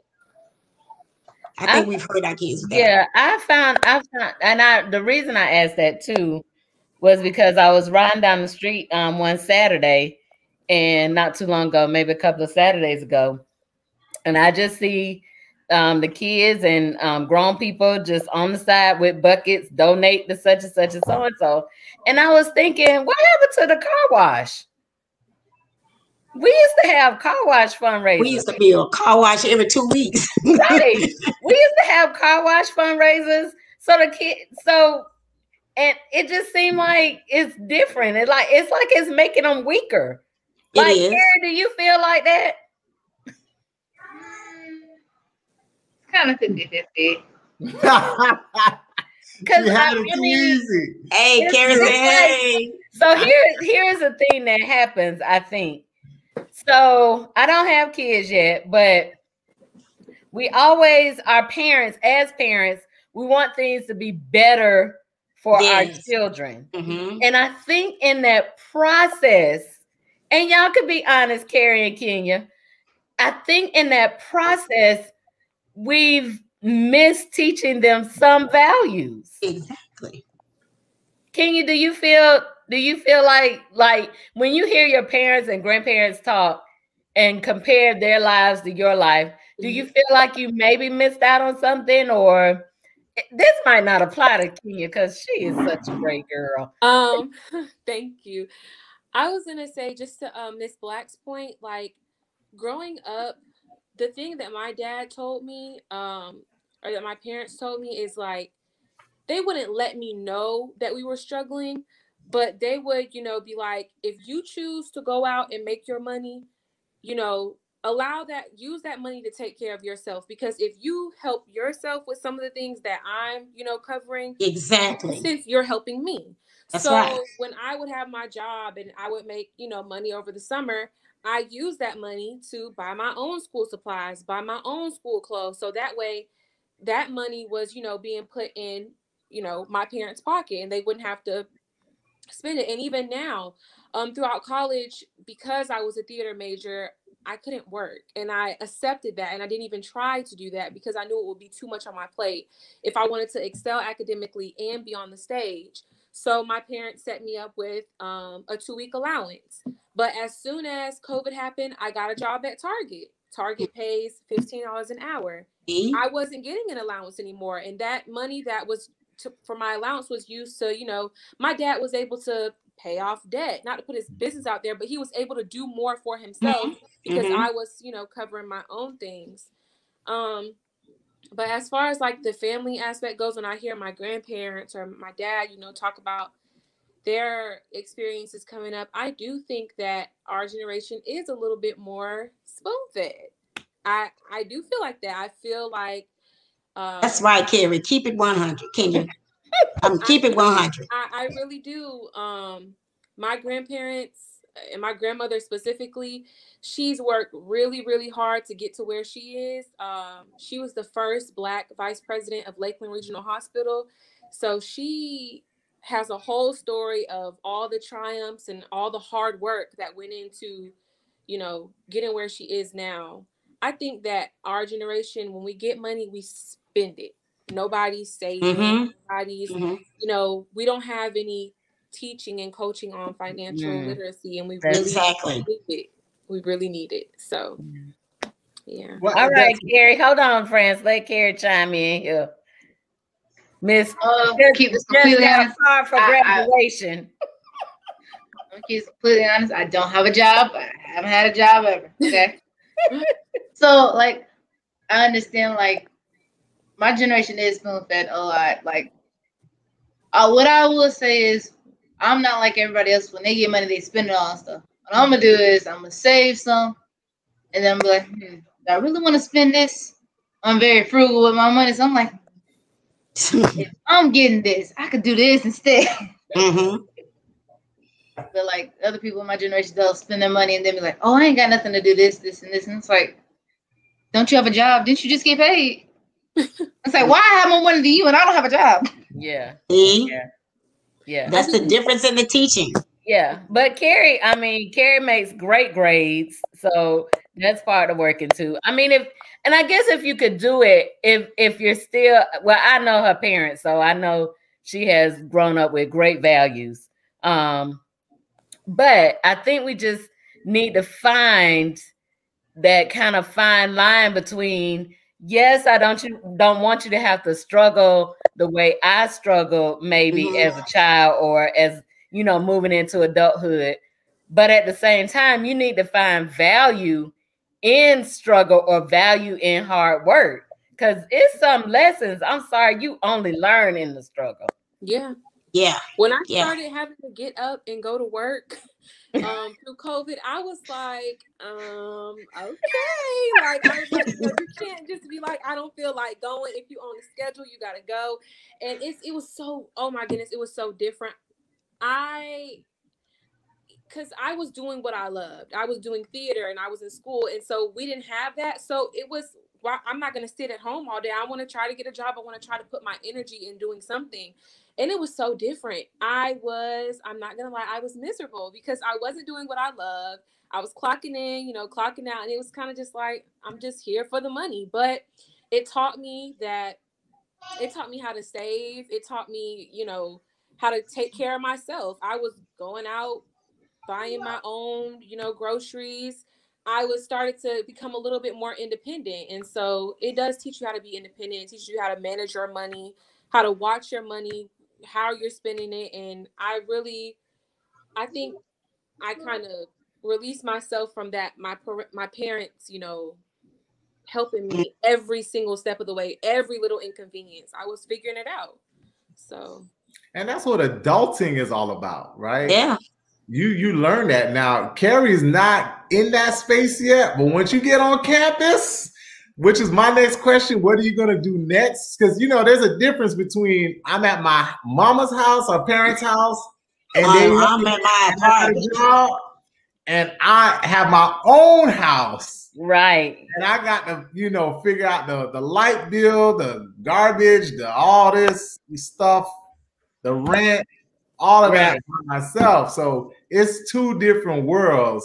I think we've heard our kids. Yeah, I found, and the reason I asked that too was because I was riding down the street one Saturday, and not too long ago, maybe a couple of Saturdays ago, and I just see the kids and grown people just on the side with buckets, donate to such and such and so and so, and I was thinking, what happened to the car wash? We used to have car wash fundraisers. We used to be a car wash every 2 weeks. Right. We used to have car wash fundraisers. And it just seemed like it's different. It's like it's making them weaker. Like, Keri, do you feel like that? Kind of 50-50. Because easy. Hey, Keri, hey. So here's the thing that happens, I think. So I don't have kids yet, but We always, our parents, as parents, we want things to be better for our children. And I think in that process, and y'all could be honest, Keri and Kenya, I think in that process, we've missed teaching them some values. Exactly. Kenya, do you feel like when you hear your parents and grandparents talk and compare their lives to your life, do you feel like you maybe missed out on something? Or this might not apply to Kenya because she is such a great girl. Thank you. I was gonna say, just to Miss Black's point, like growing up, the thing that my dad told me, or that my parents told me, is like they wouldn't let me know that we were struggling, but they would, be like, if you choose to go out and make your money, use that money to take care of yourself. Because if you help yourself with some of the things that I'm, covering, exactly, since you're helping me. That's so right. When I would have my job and I would make, money over the summer, I use that money to buy my own school supplies, buy my own school clothes. So that way that money was, being put in, my parents' pocket, and they wouldn't have to spend it. And even now, throughout college, because I was a theater major, I couldn't work, and I accepted that, and I didn't even try to do that because I knew it would be too much on my plate if I wanted to excel academically and be on the stage. So my parents set me up with a 2-week allowance. But as soon as COVID happened, I got a job at Target. Target pays $15 an hour. I wasn't getting an allowance anymore, and that money that was for my allowance was used to, my dad was able to pay off debt, not to put his business out there, but he was able to do more for himself because I was, covering my own things. But as far as like the family aspect goes, when I hear my grandparents or my dad, talk about their experiences coming up, I do think that our generation is a little bit more spoon-fed. I do feel like that. I feel like that's right, Keri. Keep it 100. Can you? Keep it 100. I really do. My grandparents and my grandmother specifically, she's worked really, really hard to get to where she is. She was the first Black vice president of Lakeland Regional Hospital. So she has a whole story of all the triumphs and all the hard work that went into, getting where she is now. I think that our generation, when we get money, we spend it. Nobody's saving. Nobody's, we don't have any teaching and coaching on financial literacy, and we really need it. We really need it. So, yeah. Well, all right, Keri, hold on, friends. Let Keri chime in here. Miss, keep this completely honest. For graduation. I'm completely honest. I don't have a job. I haven't had a job ever. Okay. So, like, I understand, like, my generation is spoon-fed a lot. Like, what I will say is, I'm not like everybody else. When they get money, they spend it on stuff. What I'm gonna do is, I'm gonna save some, and then I'm like, do I really want to spend this? I'm very frugal with my money, so I'm like, if I'm getting this, I could do this instead. But like other people in my generation, they'll spend their money and then be like, oh, I ain't got nothing to do this, this, and this. And it's like, don't you have a job? Didn't you just get paid? It's like, why I have more money than you and I don't have a job? Yeah. Yeah. That's the difference in the teaching. Yeah. But Keri makes great grades. So that's part of working too. I mean, I guess if you could do it, if you're still, well, I know her parents, so I know she has grown up with great values. But I think we just need to find that kind of fine line between, yes, I don't want you to have to struggle the way I struggled maybe as a child or as, moving into adulthood. But at the same time, you need to find value in struggle or value in hard work. Because it's some lessons, I'm sorry, you only learn in the struggle. Yeah. Yeah. When I started having to get up and go to work through COVID, I was like, okay. Like, I was like, you can't just be like, I don't feel like going. If you on the schedule, you got to go. And it was so, oh my goodness, it was so different. Because I was doing what I loved. I was doing theater and I was in school. And so we didn't have that. So it was, I'm not going to sit at home all day. I want to try to get a job. I want to try to put my energy in doing something. And it was so different. I'm not going to lie, I was miserable because I wasn't doing what I love. I was clocking in, clocking out. And it was kind of just like, I'm just here for the money. But it taught me how to save. It taught me, how to take care of myself. I was going out, buying my own, groceries. I was started to become a little bit more independent. And so it does teach you how to be independent. It teaches you how to manage your money, how to watch your money, how you're spending it. And I think I kind of released myself from that. My parents, helping me every single step of the way, every little inconvenience. I was figuring it out. So. And that's what adulting is all about, right? Yeah. You learn that. Now, Keri's not in that space yet, but once you get on campus, which is my next question, what are you going to do next? Because, there's a difference between I'm at my mama's house or parents' house, and I'm at my apartment. And I have my own house. Right. And I got to, figure out the light bill, the garbage, all this stuff, the rent, all of that by myself. So it's two different worlds.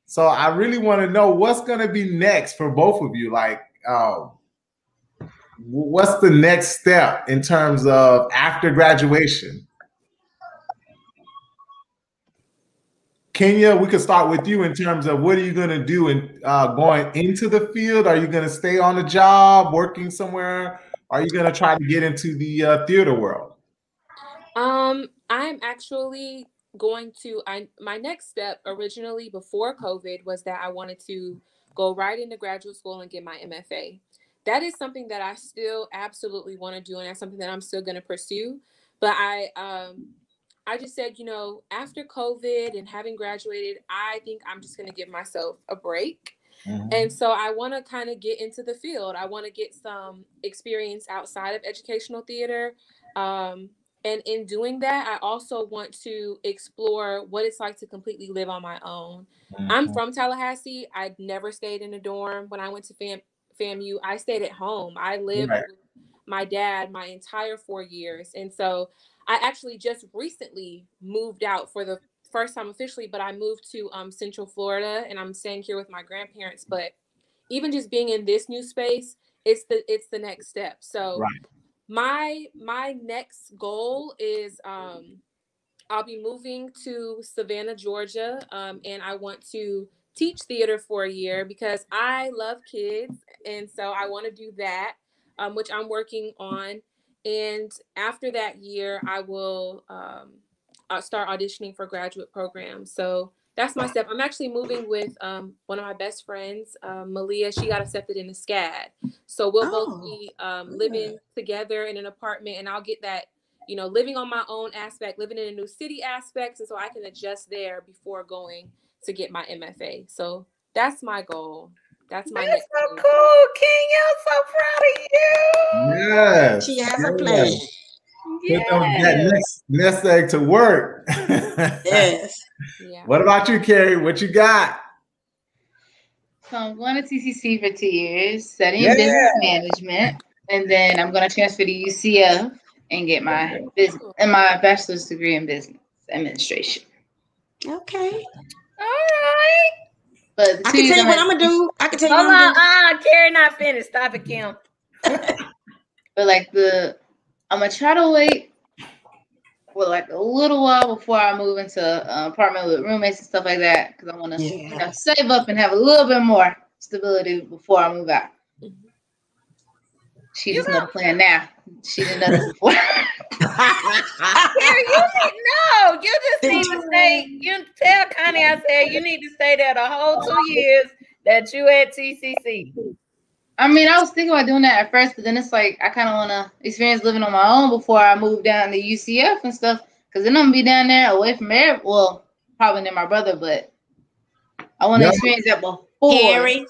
So I really want to know what's going to be next for both of you. Like, what's the next step in terms of after graduation? Kenya, we could start with you in terms of what are you going to do in going into the field? Are you going to stay on the job, working somewhere? Are you going to try to get into the theater world? I'm actually going to, my next step originally before COVID was that I wanted to go right into graduate school and get my MFA. That is something that I still absolutely want to do. And that's something that I'm still going to pursue. But I just said, after COVID and having graduated, I think I'm just going to give myself a break. Mm-hmm. And so I want to kind of get into the field. I want to get some experience outside of educational theater. And in doing that, I also want to explore what it's like to completely live on my own. Mm-hmm. I'm from Tallahassee. I never stayed in a dorm. When I went to FAMU, I stayed at home. I lived with my dad my entire 4 years. And so I actually just recently moved out for the first time officially, but I moved to Central Florida and I'm staying here with my grandparents. But even just being in this new space, it's the next step. So my next goal is I'll be moving to Savannah, Georgia, and I want to teach theater for a year because I love kids, and so I want to do that, which I'm working on. And after that year, I will start auditioning for graduate programs. So that's my step. I'm actually moving with one of my best friends, Malia. She got accepted into SCAD. So we'll both be living together in an apartment, and I'll get that, living on my own aspect, living in a new city aspect. And so I can adjust there before going to get my MFA. So that's my goal. That's so cool, Kenya. I'm so proud of you. Yes. She has a plan. Put that nest egg to work. Yes. Yeah. What about you, Keri? What you got? So I'm going to TCC for 2 years, studying business management, and then I'm going to transfer to UCF and get my bachelor's degree in business administration. Okay. All right. But I can tell you what I'm gonna do. I can tell you what I'm gonna do. Keri not finished. Stop it, Kim. But I'm gonna try to wait for a little while before I move into an apartment with roommates and stuff like that, because I want to save up and have a little bit more stability before I move out. She doesn't know the plan now. She didn't know this before. Keri, you just need to stay. You tell Connie I said you need to stay there the whole 2 years that you at TCC. I mean, I was thinking about doing that at first, but then it's like I kind of want to experience living on my own before I move down to UCF and stuff, because then I'm gonna be down there away from well, probably near my brother, but I want to experience that before. Keri,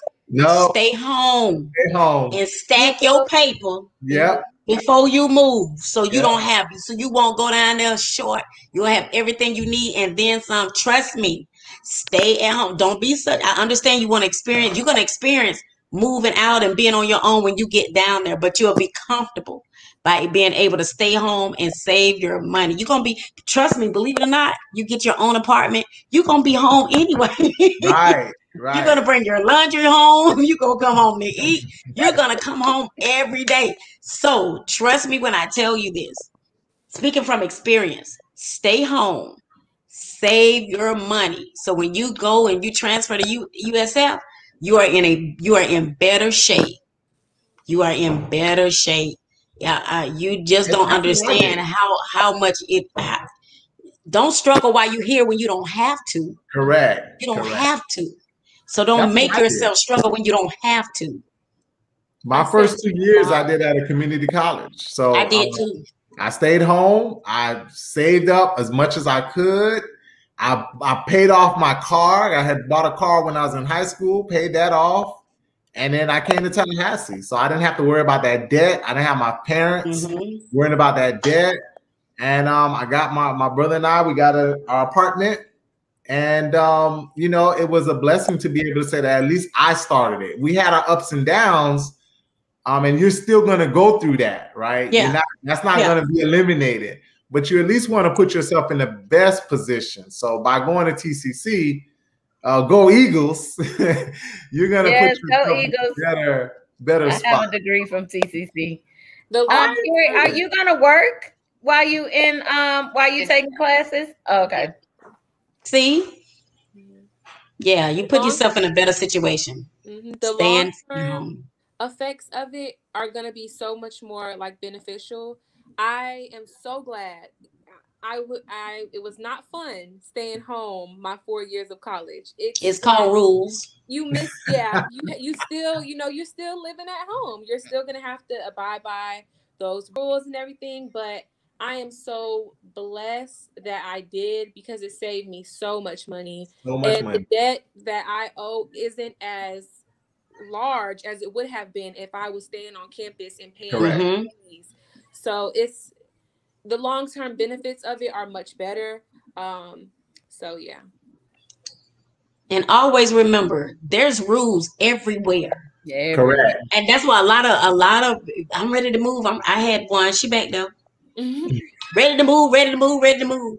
stay home. Stay home and stack your paper. Yeah. Before you move, so you don't have, so you won't go down there short. You'll have everything you need and then some. Trust me, stay at home. Don't be such. I understand you want to experience. You're gonna experience moving out and being on your own when you get down there, but you'll be comfortable by being able to stay home and save your money. You're going to be, trust me, believe it or not, you get your own apartment, you're going to be home anyway. Right. You're going to bring your laundry home. You're going to come home to eat. You're going to come home every day. So trust me when I tell you this. Speaking from experience, stay home, save your money. So when you go and you transfer to USF, you are in better shape. You are in better shape. Yeah, you just don't understand how much it. Don't struggle while you're here when you don't have to. Correct. You don't have to. So don't make yourself struggle when you don't have to. My first 2 years I did at a community college. So I did too. I stayed home. I saved up as much as I could. I paid off my car. I had bought a car when I was in high school, paid that off. And then I came to Tallahassee. So I didn't have to worry about that debt. I didn't have my parents worrying about that debt. And I got my brother and we got our apartment. And, you know, it was a blessing to be able to say that at least I started it. We had our ups and downs. And you're still going to go through that, right? Yeah. That's not going to be eliminated. But you at least want to put yourself in the best position. So by going to TCC, go Eagles, you're going to put yourself in a better spot. I have a degree from TCC. Keri, are you going to work while you taking classes? Oh, okay. See? Yeah, you put yourself in a better situation. The long-term effects of it are going to be so much more like beneficial. I am so glad. It was not fun staying home my 4 years of college. It's called rules. You miss, you still, you're still living at home. You're still going to have to abide by those rules and everything. But I am so blessed that I did, because it saved me so much money. The debt that I owe isn't as large as it would have been if I was staying on campus and paying fees. So it's the long-term benefits of it are much better. So yeah. And always remember, there's rules everywhere. Yeah, correct. And that's why a lot of I'm ready to move. I had one. She back there. Ready to move.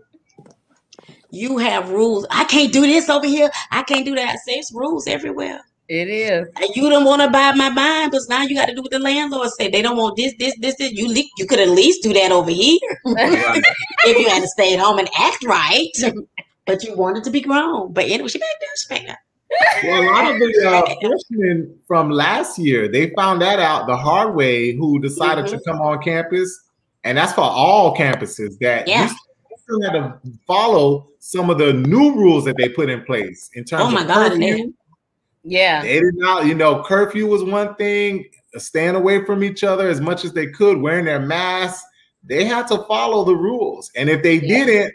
You have rules. I can't do this over here. I can't do that. I say it's rules everywhere. It is. And you don't want to buy my mind, but now you got to do what the landlord said. They don't want this. You could at least do that over here if you had to stay at home and act right. But you wanted to be grown. But anyway, she back there. Well, a lot of the freshmen from last year, they found that out the hard way, who decided to come on campus. And that's for all campuses, that you still had to follow some of the new rules that they put in place in terms of curfew. Yeah. They did not, curfew was one thing, staying away from each other as much as they could, wearing their masks. They had to follow the rules. And if they didn't,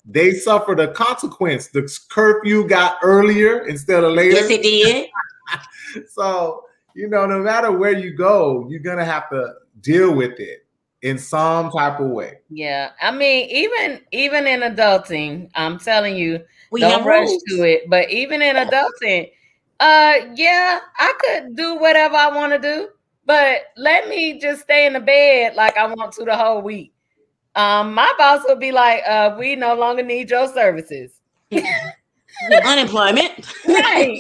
they suffered a consequence. The curfew got earlier instead of later. Yes, it did. So, no matter where you go, you're going to have to deal with it in some type of way. Yeah. I mean, even in adulting, I'm telling you, we don't have rush rules to it. But even in adulting, I could do whatever I want to do, but let me just stay in the bed like I want to the whole week. My boss will be like, we no longer need your services. Unemployment. Right.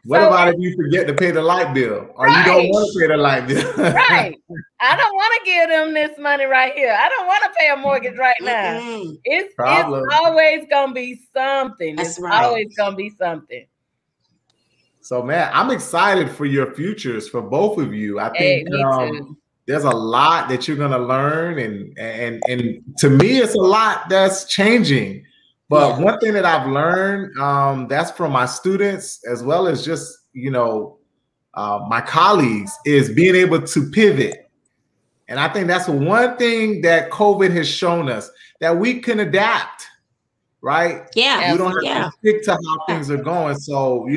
What about if you forget to pay the light bill, or you don't want to pay the light bill? Right. I don't want to give them this money right here. I don't want to pay a mortgage right now. It's always going to be something. That's it's right. always going to be something. So, man, I'm excited for your futures for both of you. I think there's a lot that you're going to learn. And to me, it's a lot that's changing. But one thing that I've learned, that's from my students, as well as just, my colleagues, is being able to pivot. And I think that's one thing that COVID has shown us, that we can adapt. Right? Yeah. You don't have to stick to how things are going. So,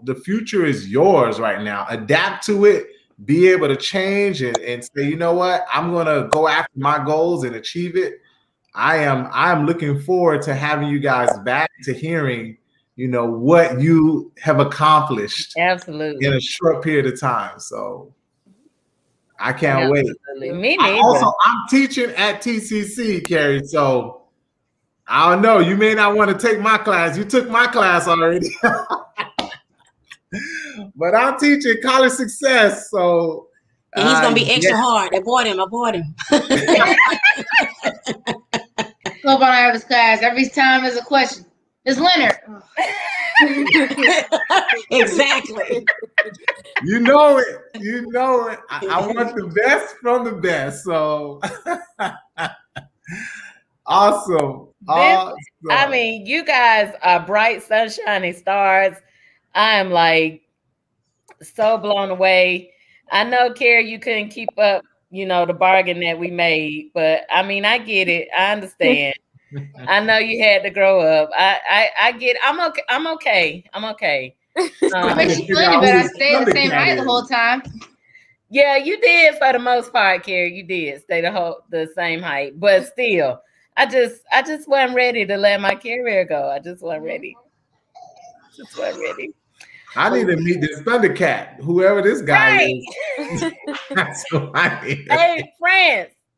the future is yours right now. Adapt to it, be able to change and say, you know what? I'm going to go after my goals and achieve it. I am looking forward to having you guys back, to hearing you know, what you have accomplished Absolutely. in a short period of time. So I can't Absolutely. wait. Me neither. I'm teaching at TCC, Keri. So I don't know. You may not want to take my class. You took my class already. But I'm teaching college success. So and he's gonna be extra hard. Avoid him. Hope I don't have his class. Every time there's a question. It's Leonard. Exactly. You know it. I want the best from the best. So awesome. I mean, you guys are bright, sunshiny stars. I am like so blown away. I know, Keri, you couldn't keep up, you know, the bargain that we made, but I mean, I get it. I understand. I know you had to grow up. I get. I'm okay. I'm okay. It makes you funny, but I stayed the same height the whole time. Yeah, you did for the most part, Keri. You did stay the same height, but still, I just wasn't ready to let my career go. I just wasn't ready. I need to meet this Thundercat, whoever this guy is. That's what I need. Hey,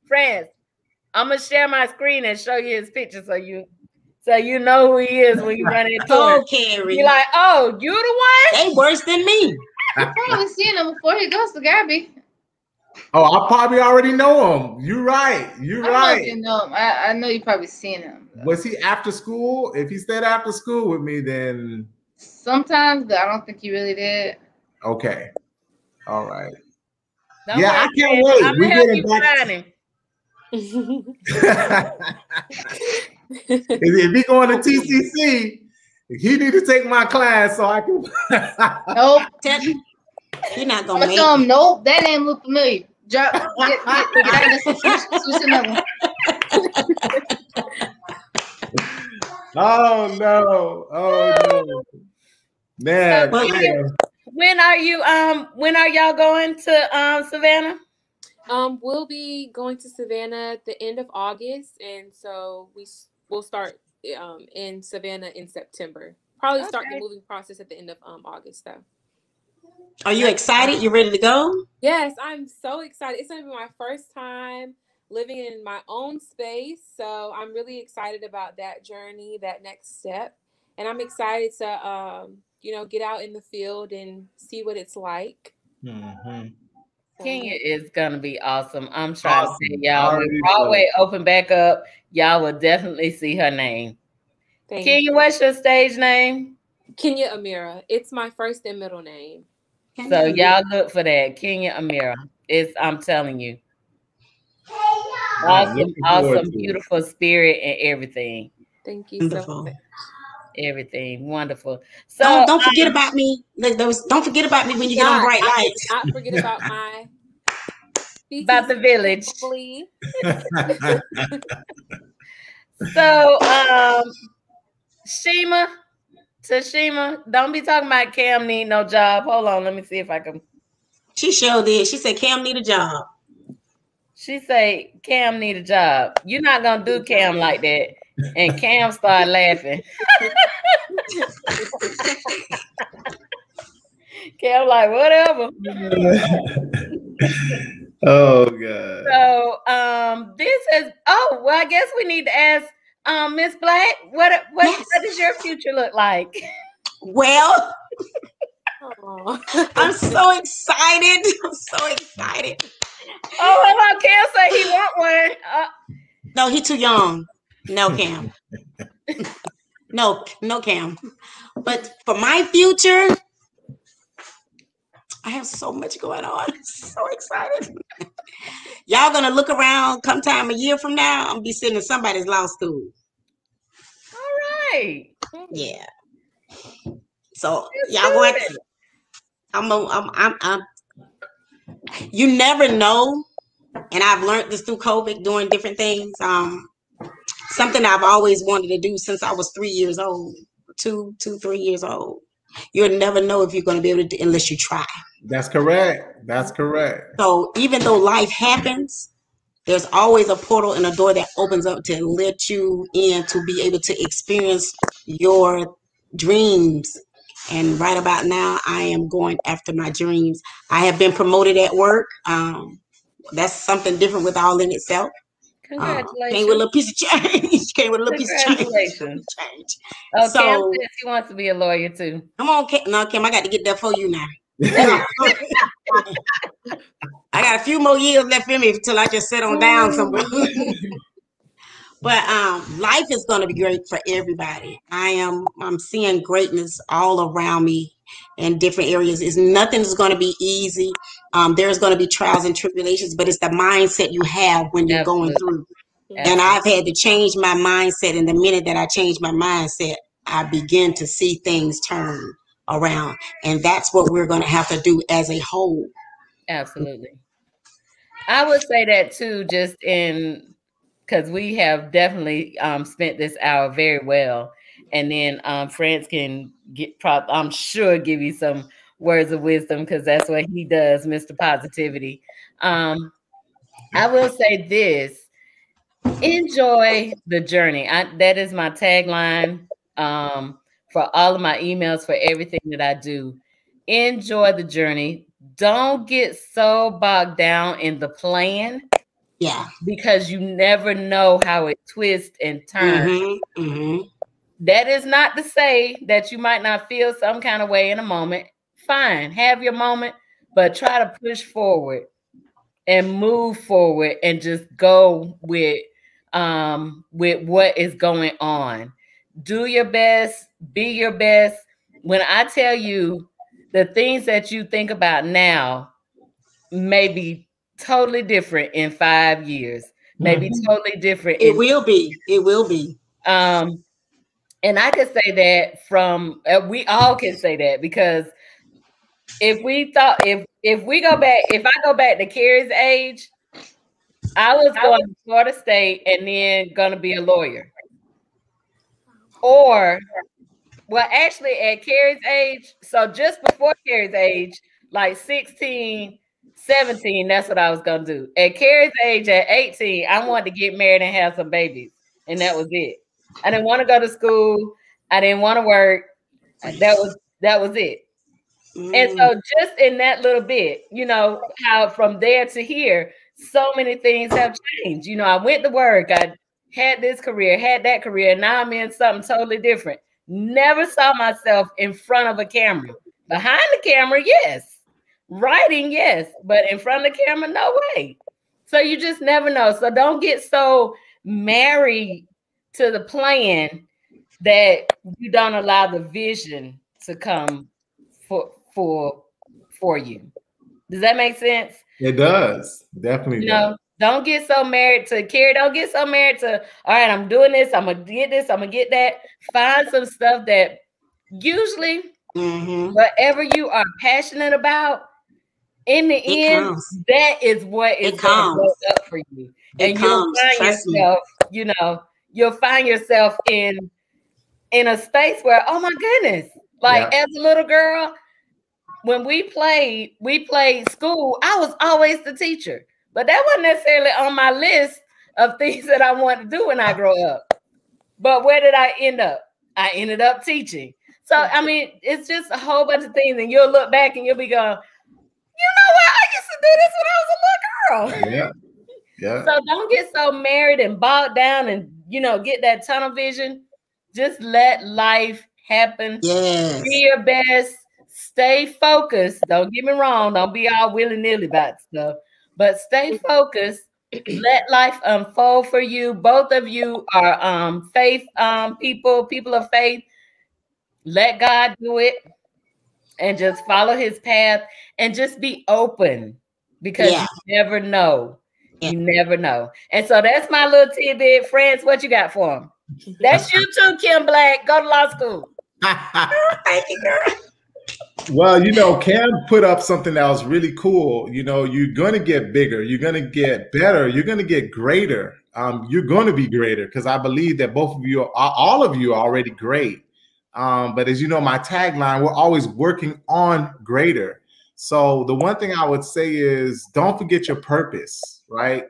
friends, I'm gonna share my screen and show you his picture so you know who he is when you run into him. Keri. You're like, oh, you the one? They worse than me. I've probably seen him before he goes to Gabby. Oh, I probably already know him. You're right. I know you probably seen him. Was he after school? If he stayed after school with me, then sometimes, but I don't think he really did. Okay. All right. Don't worry, I can't wait. I'm gonna help you find him. If he going to TCC, he need to take my class so I can. Nope. You're not gonna make tell him, nope, that name look familiar. Get switch another one. Oh no. Man. So, when are y'all going to Savannah? We'll be going to Savannah at the end of August, and so we'll start in Savannah in September. Probably start the moving process at the end of August, though. Are you excited? You ready to go? Yes, I'm so excited. It's going to be my first time living in my own space, so I'm really excited about that journey, that next step, and I'm excited to get out in the field and see what it's like. Mm-hmm. Kenya is gonna be awesome. I'm trying to say, y'all, when Broadway open back up, y'all will definitely see her name. Kenya, what's your stage name? Kenya Amira. It's my first and middle name. So y'all look for that. Kenya Amira. I'm telling you. Awesome, beautiful spirit and everything. Thank you so much. Everything wonderful. So don't forget about me. Don't forget about me when you get on Bright Lights. Not forget about my about the village. So Tashima, don't be talking about Cam need no job. Hold on, let me see if I can. She sure did. She said Cam need a job. She say Cam need a job. You're not gonna do Cam like that. And Cam started laughing. Cam like, whatever. Oh God. So this is I guess we need to ask Miss Black, what does your future look like? Well, I'm so excited. Oh, hold on, Cam say he want one. No, he too young. No, Cam. No, Cam. But for my future, I have so much going on. I'm so excited. Y'all gonna look around come time a year from now, I'm gonna be sitting in somebody's law school. All right. Yeah. So y'all going to I'm you never know, and I've learned this through COVID doing different things. Something I've always wanted to do since I was 3 years old, 3 years old. You'll never know if you're going to be able to do unless you try. That's correct. So even though life happens, there's always a portal and a door that opens up to let you in to be able to experience your dreams. And right about now, I am going after my dreams. I have been promoted at work. That's something different with all in itself. Congratulations. Came with a little piece of change. Came with a little piece of change. Congratulations. Oh, so, Kim says she wants to be a lawyer too. Come on, Kim. No, Kim, I got to get that for you now. I got a few more years left in me until I just sit on down somewhere. But life is going to be great for everybody. I'm seeing greatness all around me in different areas. Nothing's going to be easy. There's going to be trials and tribulations, but it's the mindset you have when you're going through. And I've had to change my mindset. And the minute that I change my mindset, I begin to see things turn around. And that's what we're going to have to do as a whole. Absolutely. I would say that too, just because we have definitely spent this hour very well. And then France can I'm sure give you some words of wisdom, because that's what he does, Mr. Positivity. I will say this. Enjoy the journey. That is my tagline for all of my emails, for everything that I do. Enjoy the journey. Don't get so bogged down in the plan. Yeah. Because you never know how it twists and turns. That is not to say that you might not feel some kind of way in a moment. Fine, have your moment, but try to push forward and move forward and just go with what is going on. Do your best, be your best. When I tell you the things that you think about now may be totally different in 5 years, maybe totally different. It will be. And I can say that from, we all can say that, because if I go back to Keri's age, I was going to Florida State and then going to be a lawyer. Or, well, actually at Keri's age, so just before Keri's age, like 16, 17, that's what I was going to do. At Keri's age, at 18, I wanted to get married and have some babies. And that was it. I didn't want to go to school. I didn't want to work. That was it. And so just in that little bit, how from there to here, so many things have changed. I went to work. I had this career, had that career. Now I'm in something totally different. Never saw myself in front of a camera. Behind the camera, yes. Writing, yes. But in front of the camera, no way. So you just never know. So don't get so married to the plan that you don't allow the vision to come for you. Does that make sense? It does. Definitely does. Don't get so married to Keri. Don't get so married to, all right, I'm doing this, I'm gonna get this, I'm gonna get that. Find some stuff that usually whatever you are passionate about, in the end, that is what is going to go up for you. And you'll find yourself in a space where, oh my goodness, as a little girl, when we played school, I was always the teacher. But that wasn't necessarily on my list of things that I wanted to do when I grow up. But where did I end up? I ended up teaching. So, I mean, it's just a whole bunch of things. And you'll look back and you'll be going, you know what? I used to do this when I was a little girl. Yeah. So don't get so married and bogged down and, get that tunnel vision. Just let life happen. Yes. Be your best. Stay focused. Don't get me wrong. Don't be all willy-nilly about stuff. But stay focused. Let life unfold for you. Both of you are faith people of faith. Let God do it. And just follow his path and just be open, because you never know. You never know. And so that's my little tidbit. Friends, what you got for him? That's you too, Kim Black. Go to law school. Thank you, girl. Well, Cam put up something that was really cool. You're going to get bigger. You're going to get better. You're going to get greater. You're going to be greater, because I believe that all of you are already great. But as you know, my tagline, we're always working on greater. So the one thing I would say is don't forget your purpose, right?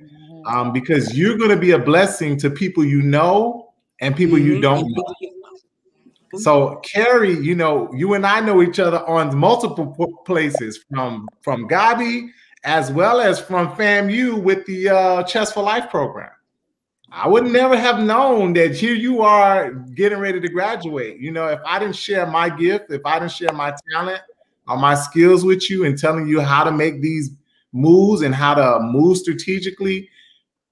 Because you're going to be a blessing to people you know and people you don't know. So Keri, you know, you and I know each other on multiple places from Gabi as well as from FAMU with the Chess for Life program. I would never have known that here you are getting ready to graduate. You know, if I didn't share my gift, if I didn't share my talent or my skills with you and telling you how to make these moves and how to move strategically,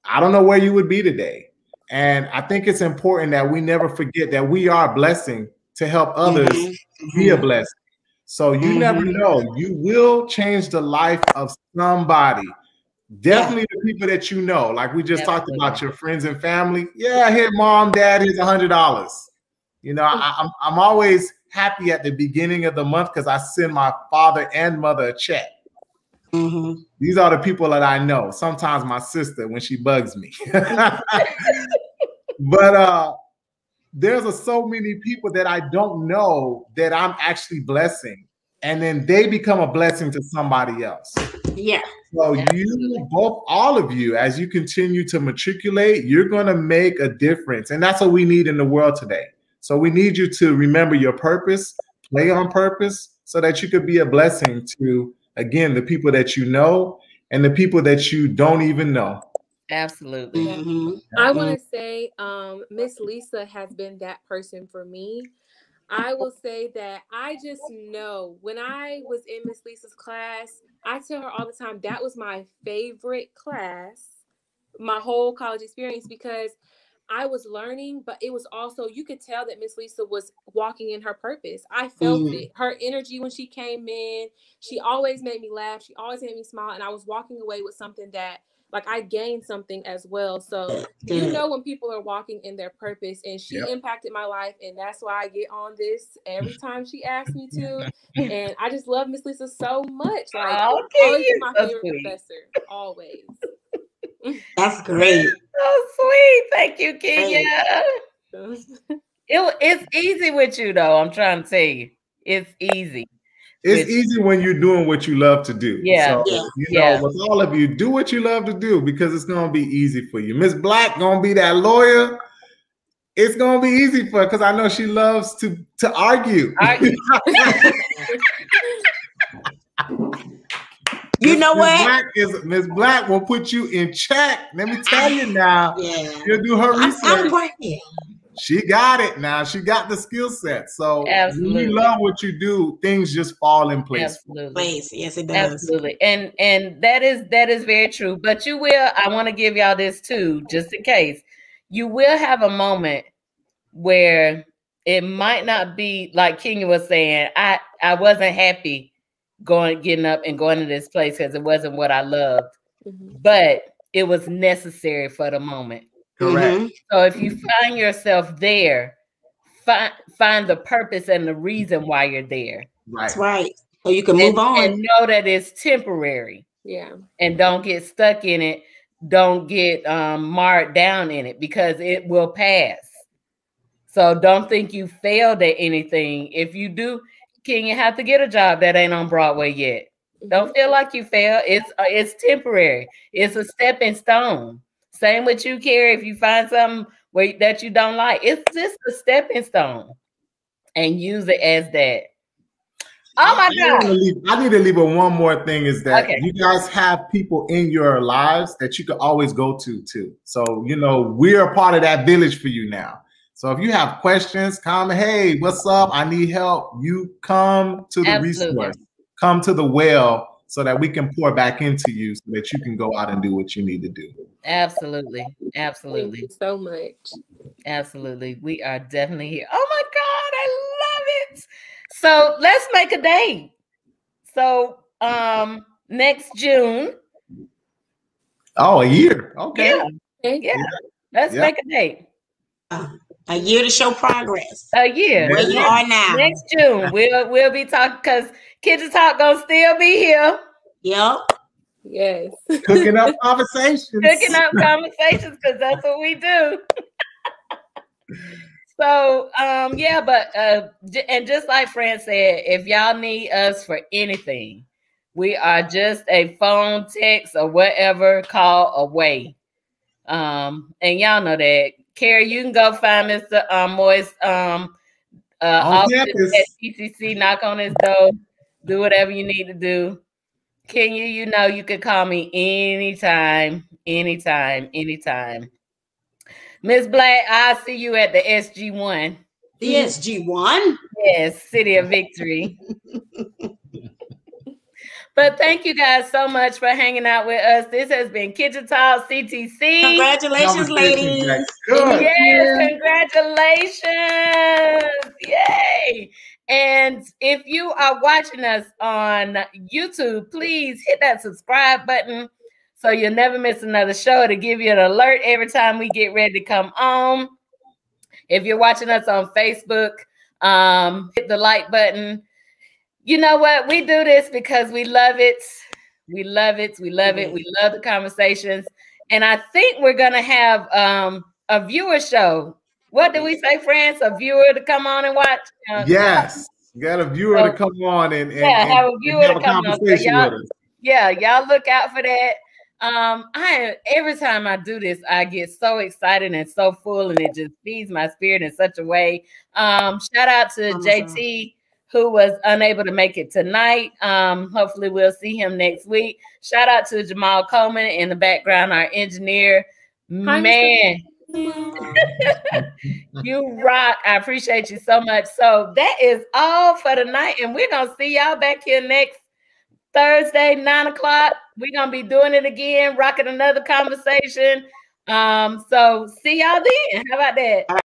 I don't know where you would be today. And I think it's important that we never forget that we are a blessing to help others be a blessing. So you never know. You will change the life of somebody. Definitely the people that you know. Like we just talked about your friends and family. Yeah, here, mom, dad, here's $100. You know, I'm always happy at the beginning of the month because I send my father and mother a check. These are the people that I know. Sometimes my sister when she bugs me. But there's so many people that I don't know that I'm actually blessing. And then they become a blessing to somebody else. Yeah. So you, all of you, as you continue to matriculate, you're going to make a difference. And that's what we need in the world today. So we need you to remember your purpose, play on purpose, so that you could be a blessing to, again, the people that you know and the people that you don't even know. Absolutely. I want to say Miss Lisa has been that person for me. I will say that I just know when I was in Miss Lisa's class, I tell her all the time that was my favorite class, my whole college experience, because I was learning, but it was also, you could tell that Miss Lisa was walking in her purpose. I felt it. Her energy when she came in, she always made me laugh. She always made me smile. And I was walking away with something that, like, I gained something as well. So you know when people are walking in their purpose, and she impacted my life, and that's why I get on this every time she asks me to. And I just love Miss Lisa so much. Like, always my favorite professor, always. That's great. So sweet. Thank you, Kenya. It's easy with you, though. I'm trying to tell you, it's easy. It's easy when you're doing what you love to do. Yeah. So, you know, with all of you, do what you love to do because it's going to be easy for you. Miss Black going to be that lawyer. It's going to be easy for her because I know she loves to argue. You know what? Miss Black will put you in check. Let me tell you now. She'll do her research. She got it now. She got the skill set. So when you love what you do, things just fall in place. Absolutely. Yes, it does. Absolutely. And that is very true. But you will, I want to give y'all this too, just in case. You will have a moment where it might not be like Kenya was saying, I wasn't happy getting up and going to this place because it wasn't what I loved. But it was necessary for the moment. Correct. So if you find yourself there, find the purpose and the reason why you're there. That's right. So you can move on. And know that it's temporary. Yeah. And don't get stuck in it. Don't get marred down in it because it will pass. So don't think you failed at anything. If you do, you have to get a job that ain't on Broadway yet. Don't feel like you failed. It's temporary. It's a stepping stone. Same with you, Keri. If you find something that you don't like, it's just a stepping stone, and use it as that. Oh my God! I need to leave with one more thing. Is that you guys have people in your lives that you can always go to too. So you know we're a part of that village for you now. So if you have questions, come. Hey, what's up? I need help. You come to the resource. Come to the well. So that we can pour back into you so that you can go out and do what you need to do. Absolutely. Absolutely. Thank you so much. Absolutely. We are definitely here. Oh my God, I love it. So let's make a date. So next June. Oh, a year. Okay. Yeah. Let's make a date. A year to show progress. A year. Where you are now. Next June. We'll be talking because Kitchen Talk gonna still be here. Yep. Yes. Cooking up conversations. Cooking up conversations because that's what we do. So and just like Fran said, if y'all need us for anything, we are just a phone, text, or whatever call away. And y'all know that. Keri, you can go find Mr. Moy's office at TCC, knock on his door, do whatever you need to do. Kenya, you know you can call me anytime. Miss Black, I'll see you at the SG1. The SG1? Yes, City of Victory. But thank you guys so much for hanging out with us. This has been Kitchen Talk CTC. Congratulations, ladies. Yes, congratulations. Yay. And if you are watching us on YouTube, please hit that subscribe button so you'll never miss another show, to give you an alert every time we get ready to come on. If you're watching us on Facebook, hit the like button. You know what? We do this because we love it. We love it. We love it. We love the conversations. And I think we're going to have a viewer show. What do we say, friends? A viewer to come on and watch? Yes. Got a viewer to come on and have a viewer to come on. So y'all look out for that. Every time I do this, I get so excited and so full, and it just feeds my spirit in such a way. Shout out to JT, who was unable to make it tonight. Hopefully we'll see him next week. Shout out to Jamal Coleman in the background, our engineer. Man, you rock. I appreciate you so much. So that is all for tonight, and we're going to see y'all back here next Thursday, 9 o'clock. We're going to be doing it again, rocking another conversation. So see y'all then. How about that?